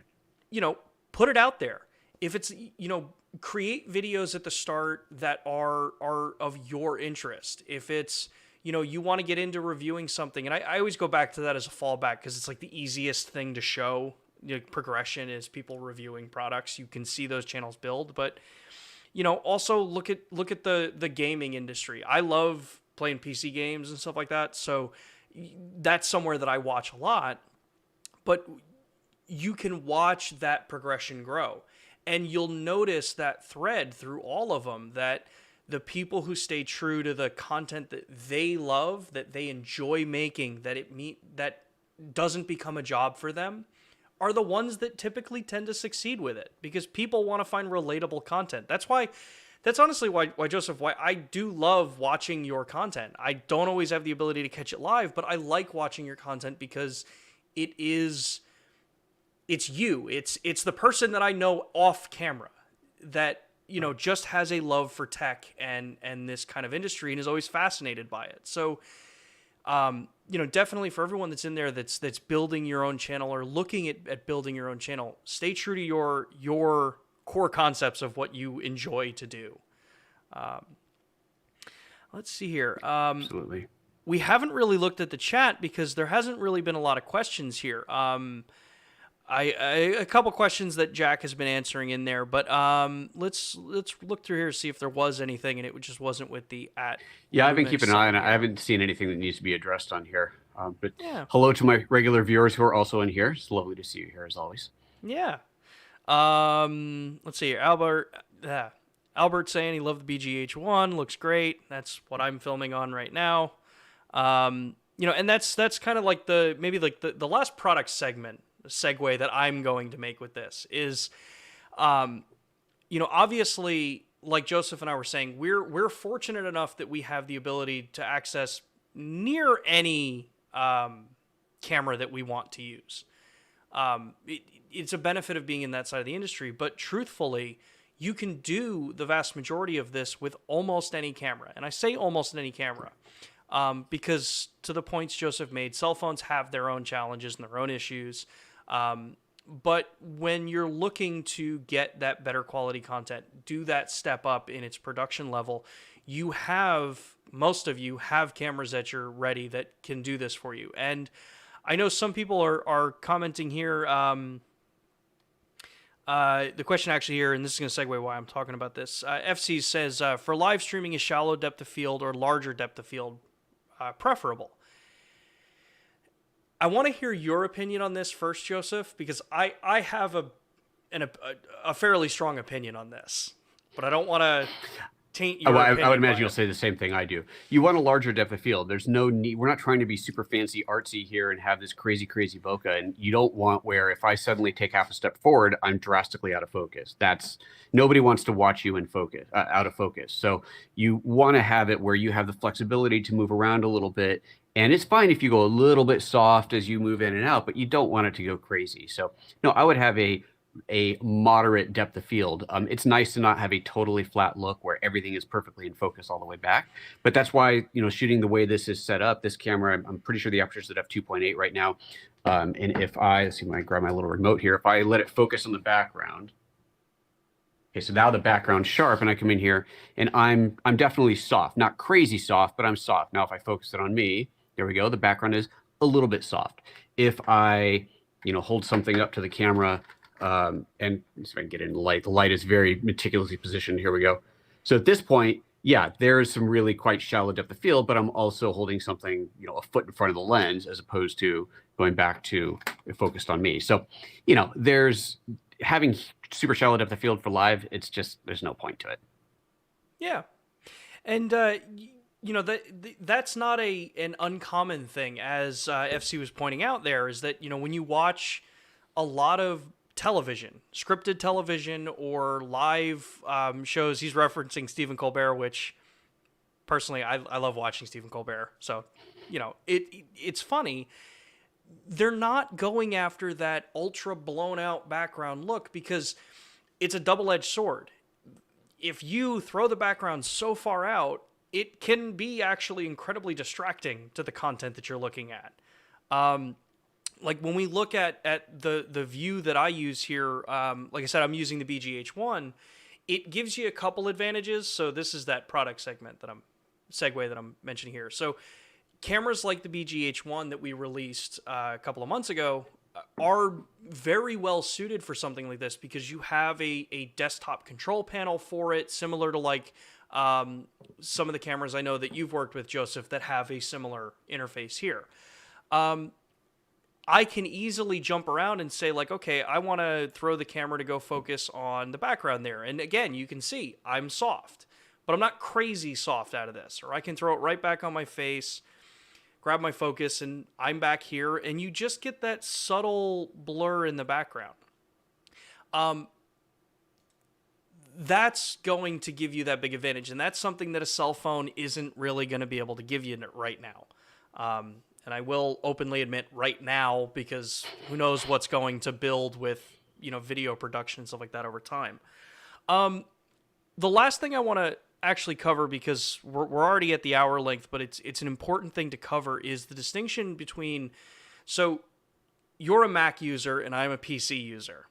You know, put it out there. If it's, you know, create videos at the start that are of your interest. If it's, you know, you want to get into reviewing something, and I always go back to that as a fallback because it's like the easiest thing to show. You know, progression is people reviewing products. You can see those channels build, but you know, also look at the gaming industry. I love playing PC games and stuff like that, so that's somewhere that I watch a lot. But you can watch that progression grow, and you'll notice that thread through all of them, that the people who stay true to the content that they love, that they enjoy making, that doesn't become a job for them, are the ones that typically tend to succeed with it, because people want to find relatable content. That's honestly why Joseph, why I do love watching your content. I don't always have the ability to catch it live, but I like watching your content because it's you. It's the person that I know off camera that, you know, just has a love for tech and this kind of industry and is always fascinated by it. So, you know, definitely for everyone that's in there that's building your own channel or looking at building your own channel, stay true to your core concepts of what you enjoy to do. Let's see here. Absolutely. We haven't really looked at the chat because there hasn't really been a lot of questions here. A couple questions that Jack has been answering in there, but let's look through here to see if there was anything, and it just wasn't with the @. Yeah, I've been keeping an eye on it. I haven't seen anything that needs to be addressed on here. But yeah. Hello to my regular viewers who are also in here. It's lovely to see you here as always. Yeah. Let's see here. Albert saying he loved the BGH1, looks great. That's what I'm filming on right now. You know, and that's kind of like maybe the last product segment segue that I'm going to make with this is, you know, obviously, like Joseph and I were saying, we're fortunate enough that we have the ability to access near any camera that we want to use. It's a benefit of being in that side of the industry, but truthfully, you can do the vast majority of this with almost any camera. And I say almost any camera because, to the points Joseph made, cell phones have their own challenges and their own issues. But when you're looking to get that better quality content, do that step up in its production level, most of you have cameras that you're ready that can do this for you. And I know some people are commenting here. The question actually here, and this is going to segue why I'm talking about this. FC says, for live streaming, is shallow depth of field or larger depth of field preferable? I want to hear your opinion on this first, Joseph, because I have a fairly strong opinion on this, but I don't want to taint your opinion. I would imagine you'll say the same thing I do. You want a larger depth of field. There's no need. We're not trying to be super fancy artsy here and have this crazy bokeh. And you don't want where if I suddenly take half a step forward, I'm drastically out of focus. Nobody wants to watch you in focus, out of focus. So you want to have it where you have the flexibility to move around a little bit. And it's fine if you go a little bit soft as you move in and out, but you don't want it to go crazy. So no, I would have a moderate depth of field. It's nice to not have a totally flat look where everything is perfectly in focus all the way back. But that's why, you know, shooting the way this is set up, this camera, I'm pretty sure the aperture's at f2.8 right now. And if let's see, I grab my little remote here. If I let it focus on the background, okay, so now the background's sharp, and I come in here, and I'm definitely soft, not crazy soft, but I'm soft. Now, if I focus it on me, there we go. The background is a little bit soft. If I, you know, hold something up to the camera. And see if I can get in the light. The light is very meticulously positioned. Here we go. So at this point, yeah, there is some really quite shallow depth of field, but I'm also holding something, you know, a foot in front of the lens as opposed to going back to focused on me. So, you know, there's having super shallow depth of field for live. It's just, there's no point to it. Yeah. And, you know, that's not an uncommon thing, as FC was pointing out there, is that, you know, when you watch a lot of television, scripted television or live shows, he's referencing Stephen Colbert, which personally I love watching Stephen Colbert. So, you know, it's funny. They're not going after that ultra blown out background look because it's a double-edged sword. If you throw the background so far out, it can be actually incredibly distracting to the content that you're looking at. Like when we look at the view that I use here, like I said, I'm using the BGH1. It gives you a couple advantages. So this is that product segue that I'm mentioning here. So cameras like the BGH1 that we released a couple of months ago are very well suited for something like this because you have a desktop control panel for it, similar to like some of the cameras I know that you've worked with, Joseph, that have a similar interface here. I can easily jump around and say like, okay, I want to throw the camera to go focus on the background there. And again, you can see I'm soft, but I'm not crazy soft out of this. Or I can throw it right back on my face, grab my focus, and I'm back here. And you just get that subtle blur in the background. That's going to give you that big advantage. And that's something that a cell phone isn't really going to be able to give you right now. And I will openly admit right now, because who knows what's going to build with, video production and stuff like that over time. The last thing I want to actually cover, because we're already at the hour length, but it's an important thing to cover, is the distinction between, so you're a Mac user and I'm a PC user.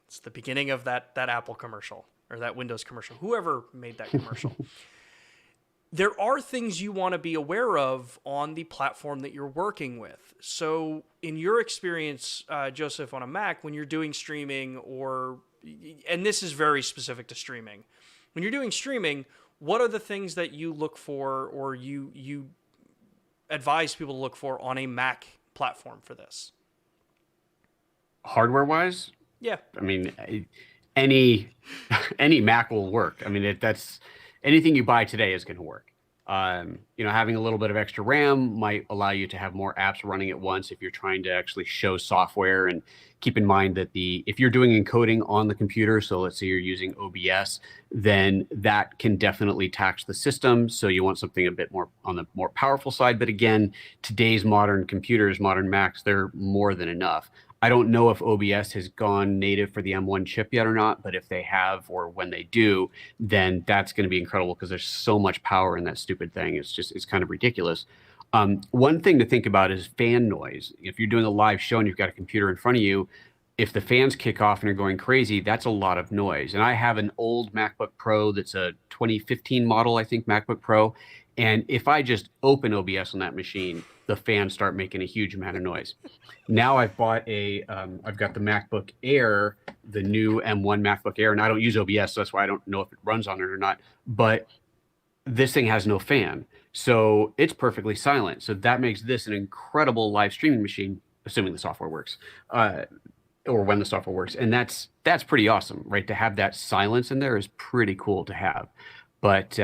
It's the beginning of that Apple commercial or that Windows commercial, whoever made that commercial. There are things you want to be aware of on the platform that you're working with. So in your experience, Joseph, on a Mac, when you're doing streaming and this is very specific to streaming, when you're doing streaming, what are the things that you look for or you advise people to look for on a Mac platform for this? Hardware-wise? Yeah. I mean, any Mac will work. I mean, that's anything you buy today is going to work. Having a little bit of extra RAM might allow you to have more apps running at once if you're trying to actually show software. And keep in mind that if you're doing encoding on the computer, so let's say you're using OBS, then that can definitely tax the system. So you want something a bit more on the more powerful side. But again, today's modern computers, modern Macs, they're more than enough. I don't know if OBS has gone native for the M1 chip yet or not, but if they have, or when they do, then that's going to be incredible because there's so much power in that stupid thing. It's kind of ridiculous. One thing to think about is fan noise. If you're doing a live show and you've got a computer in front of you, if the fans kick off and are going crazy, that's a lot of noise. And I have an old MacBook Pro that's a 2015 model, I think, MacBook Pro. And if I just open OBS on that machine, the fans start making a huge amount of noise. Now I've got the MacBook Air, the new M1 MacBook Air, and I don't use OBS, so that's why I don't know if it runs on it or not. But this thing has no fan, so it's perfectly silent. So that makes this an incredible live streaming machine, assuming the software works, or when the software works. And that's pretty awesome, right? To have that silence in there is pretty cool to have. But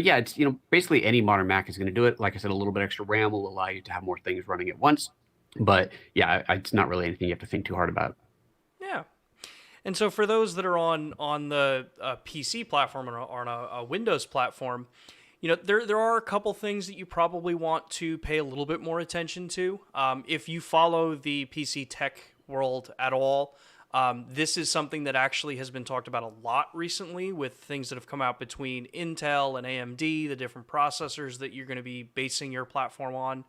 yeah, it's, basically any modern Mac is going to do it. Like I said, a little bit extra RAM will allow you to have more things running at once. But yeah, it's not really anything you have to think too hard about. Yeah. And so for those that are on the PC platform or on a Windows platform, there are a couple things that you probably want to pay a little bit more attention to. If you follow the PC tech world at all, this is something that actually has been talked about a lot recently with things that have come out between Intel and AMD, the different processors that you're going to be basing your platform on.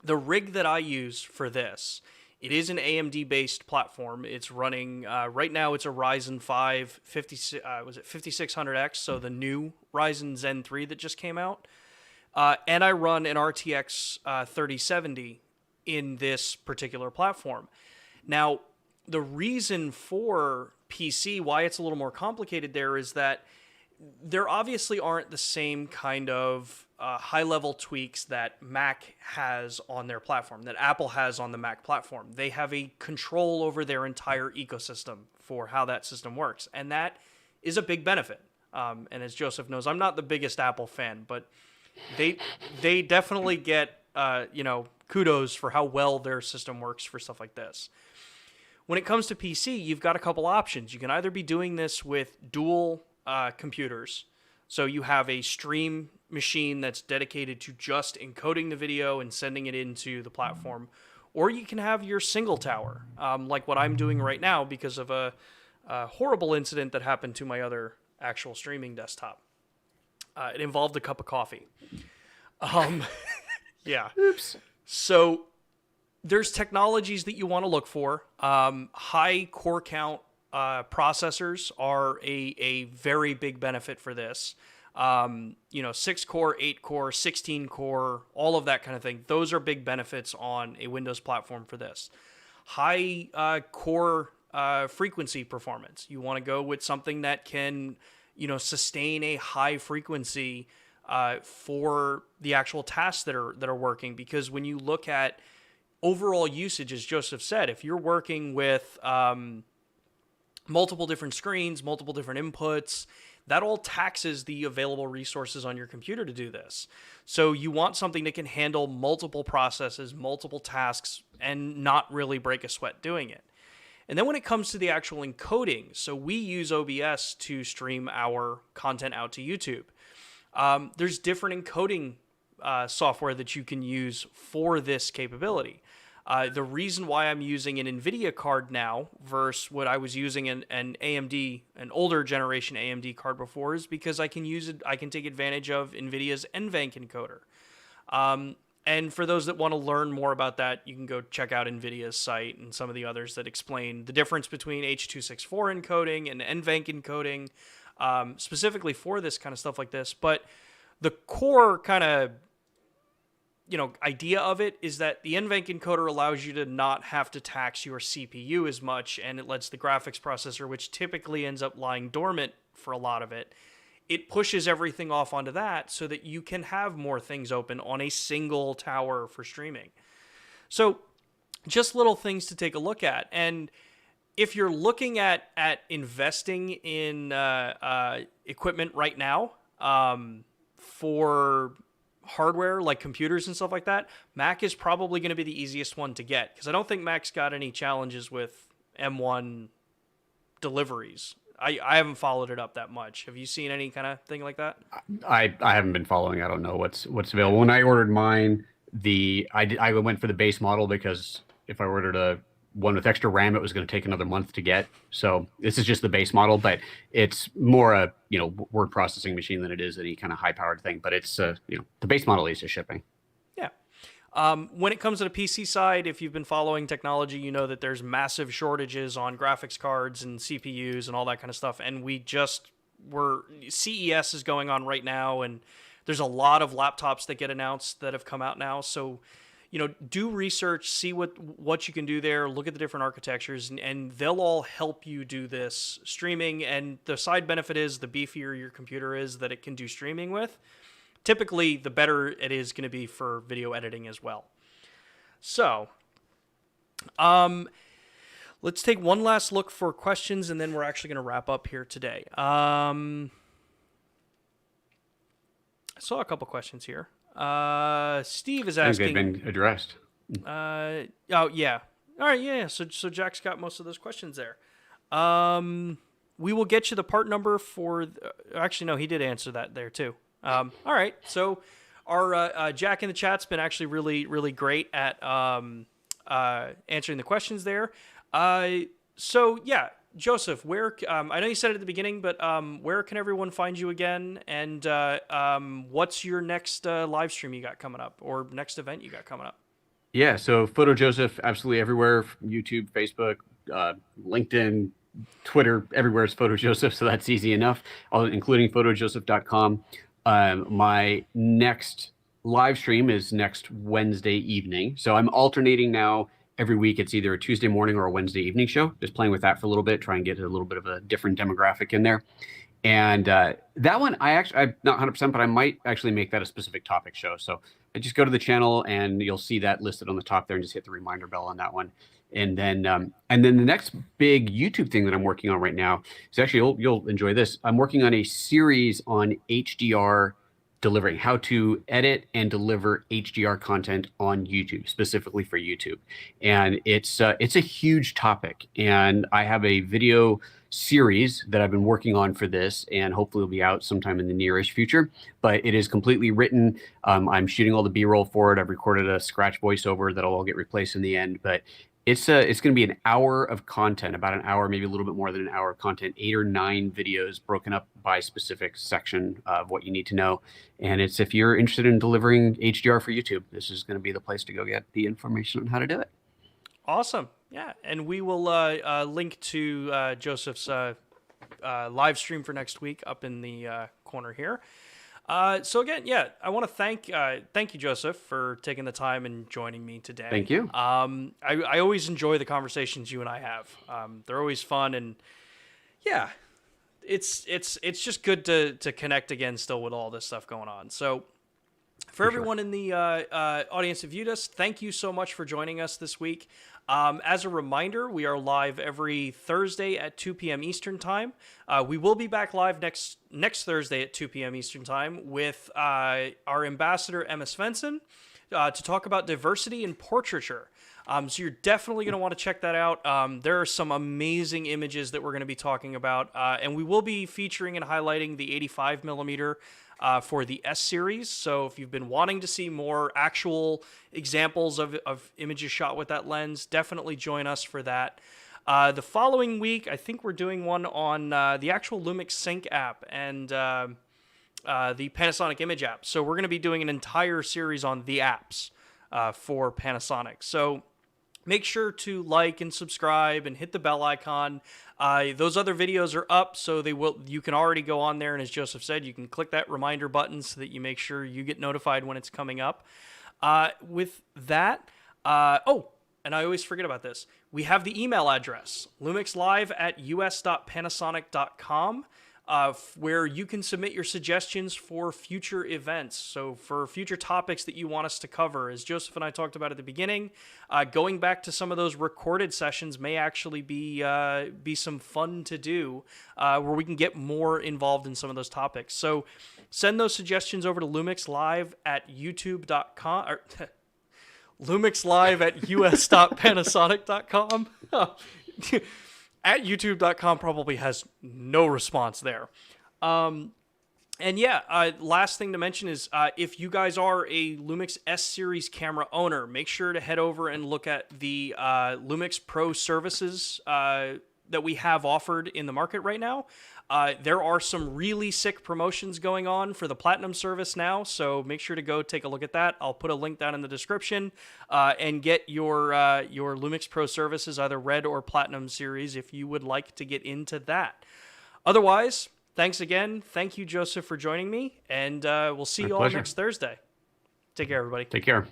The rig that I use for this, it is an AMD-based platform. It's running, right now it's a Ryzen 5 5600X, so the new Ryzen Zen 3 that just came out. And I run an RTX 3070 in this particular platform. Now, the reason for PC, why it's a little more complicated there, is that there obviously aren't the same kind of high-level tweaks that Mac has on their platform, that Apple has on the Mac platform. They have a control over their entire ecosystem for how that system works, and that is a big benefit. And as Joseph knows, I'm not the biggest Apple fan, but they definitely get kudos for how well their system works for stuff like this. When it comes to PC, you've got a couple options. You can either be doing this with dual computers. So you have a stream machine that's dedicated to just encoding the video and sending it into the platform. Or you can have your single tower, like what I'm doing right now because of a horrible incident that happened to my other actual streaming desktop. It involved a cup of coffee. Um, yeah. Oops. So there's technologies that you want to look for. High core count processors are a very big benefit for this. 6 core, 8 core, 16 core, all of that kind of thing. Those are big benefits on a Windows platform for this. High core frequency performance. You want to go with something that can, sustain a high frequency for the actual tasks that are working. Because when you look at overall usage, as Joseph said, if you're working with multiple different screens, multiple different inputs, that all taxes the available resources on your computer to do this. So you want something that can handle multiple processes, multiple tasks, and not really break a sweat doing it. And then when it comes to the actual encoding, so we use OBS to stream our content out to YouTube. There's different encoding software that you can use for this capability. The reason why I'm using an NVIDIA card now versus what I was using an AMD, an older generation AMD card before, is because I can use it. I can take advantage of NVIDIA's NVENC encoder. And for those that want to learn more about that, you can go check out NVIDIA's site and some of the others that explain the difference between H.264 encoding and NVENC encoding, specifically for this kind of stuff like this. But the core kind of idea of it is that the NVENC encoder allows you to not have to tax your CPU as much, and it lets the graphics processor, which typically ends up lying dormant for a lot of it, it pushes everything off onto that so that you can have more things open on a single tower for streaming. So just little things to take a look at. And if you're looking at investing in equipment right now for hardware like computers and stuff like that, Mac is probably going to be the easiest one to get, because I don't think Mac's got any challenges with M1 deliveries. I haven't followed it up that much. Have you seen any kind of thing like that? I haven't been following. I don't know what's available. When I ordered mine, I went for the base model, because if I ordered one with extra RAM, it was going to take another month to get. So this is just the base model, but it's more a word processing machine than it is any kind of high powered thing. But it's the base model is just shipping. Yeah. When it comes to the PC side, if you've been following technology, you know that there's massive shortages on graphics cards and CPUs and all that kind of stuff. And CES is going on right now, and there's a lot of laptops that get announced that have come out now. So, do research, see what you can do there, look at the different architectures, and they'll all help you do this streaming. And the side benefit is, the beefier your computer is that it can do streaming with, typically the better it is going to be for video editing as well. So, let's take one last look for questions, and then we're actually going to wrap up here today. I saw a couple questions here. Steve is asking. I think they've been addressed. Oh yeah. All right. Yeah. So Jack's got most of those questions there. We will get you the part number for. Actually, no, he did answer that there too. All right. So our Jack in the chat's been actually really, really great at answering the questions there. So yeah, Joseph, where I know you said it at the beginning, but where can everyone find you again? And what's your next live stream you got coming up, or next event you got coming up? Yeah, so Photo Joseph, absolutely everywhere: YouTube, Facebook, LinkedIn, Twitter. Everywhere is Photo Joseph, so that's easy enough. Including photojoseph.com. My next live stream is next Wednesday evening. So I'm alternating now. Every week, it's either a Tuesday morning or a Wednesday evening show. Just playing with that for a little bit, try and get a little bit of a different demographic in there. And that one, I'm not 100%, but I might actually make that a specific topic show. So I just go to the channel, and you'll see that listed on the top there, and just hit the reminder bell on that one. And then the next big YouTube thing that I'm working on right now is actually, you'll enjoy this. I'm working on a series on HDR delivering, how to edit and deliver HDR content on YouTube, specifically for YouTube. And it's a huge topic. And I have a video series that I've been working on for this, and hopefully it'll be out sometime in the nearish future. But it is completely written. I'm shooting all the B-roll for it. I've recorded a scratch voiceover that'll all get replaced in the end. But It's going to be an hour of content, about an hour, maybe a little bit more than an hour of content, 8 or 9 videos broken up by specific section of what you need to know. And it's if you're interested in delivering HDR for YouTube, this is going to be the place to go get the information on how to do it. Awesome. Yeah, and we will link to Joseph's live stream for next week up in the corner here. So again, yeah, I want to thank you, Joseph, for taking the time and joining me today. Thank you. I always enjoy the conversations you and I have. They're always fun, and yeah, it's just good to connect again still with all this stuff going on. So for everyone in the audience that viewed us, thank you so much for joining us this week. As a reminder, we are live every Thursday at 2 p.m. Eastern Time. We will be back live next Thursday at 2 p.m. Eastern Time with our ambassador, Emma Svensson, to talk about diversity in portraiture. So you're definitely going to want to check that out. There are some amazing images that we're going to be talking about, and we will be featuring and highlighting the 85 millimeter for the S series. So if you've been wanting to see more actual examples of images shot with that lens, definitely join us for that. The following week, I think we're doing one on the actual Lumix Sync app and the Panasonic Image app. So we're going to be doing an entire series on the apps for Panasonic. So make sure to like and subscribe and hit the bell icon. Those other videos are up, so you can already go on there, and as Joseph said, you can click that reminder button so that you make sure you get notified when it's coming up. With that, and I always forget about this, we have the email address, lumixlive@us.panasonic.com. Where you can submit your suggestions for future events. So for future topics that you want us to cover, as Joseph and I talked about at the beginning, going back to some of those recorded sessions may actually be some fun to do, where we can get more involved in some of those topics. So send those suggestions over to lumixlive@youtube.com or lumixlive@us.panasonic.com. At youtube.com probably has no response there. And yeah, last thing to mention is if you guys are a Lumix S series camera owner, make sure to head over and look at the Lumix Pro services that we have offered in the market right now. There are some really sick promotions going on for the Platinum service now, so make sure to go take a look at that. I'll put a link down in the description and get your Lumix Pro services, either Red or Platinum series, if you would like to get into that. Otherwise, thanks again. Thank you, Joseph, for joining me, and we'll see you all next Thursday. Take care, everybody. Take care.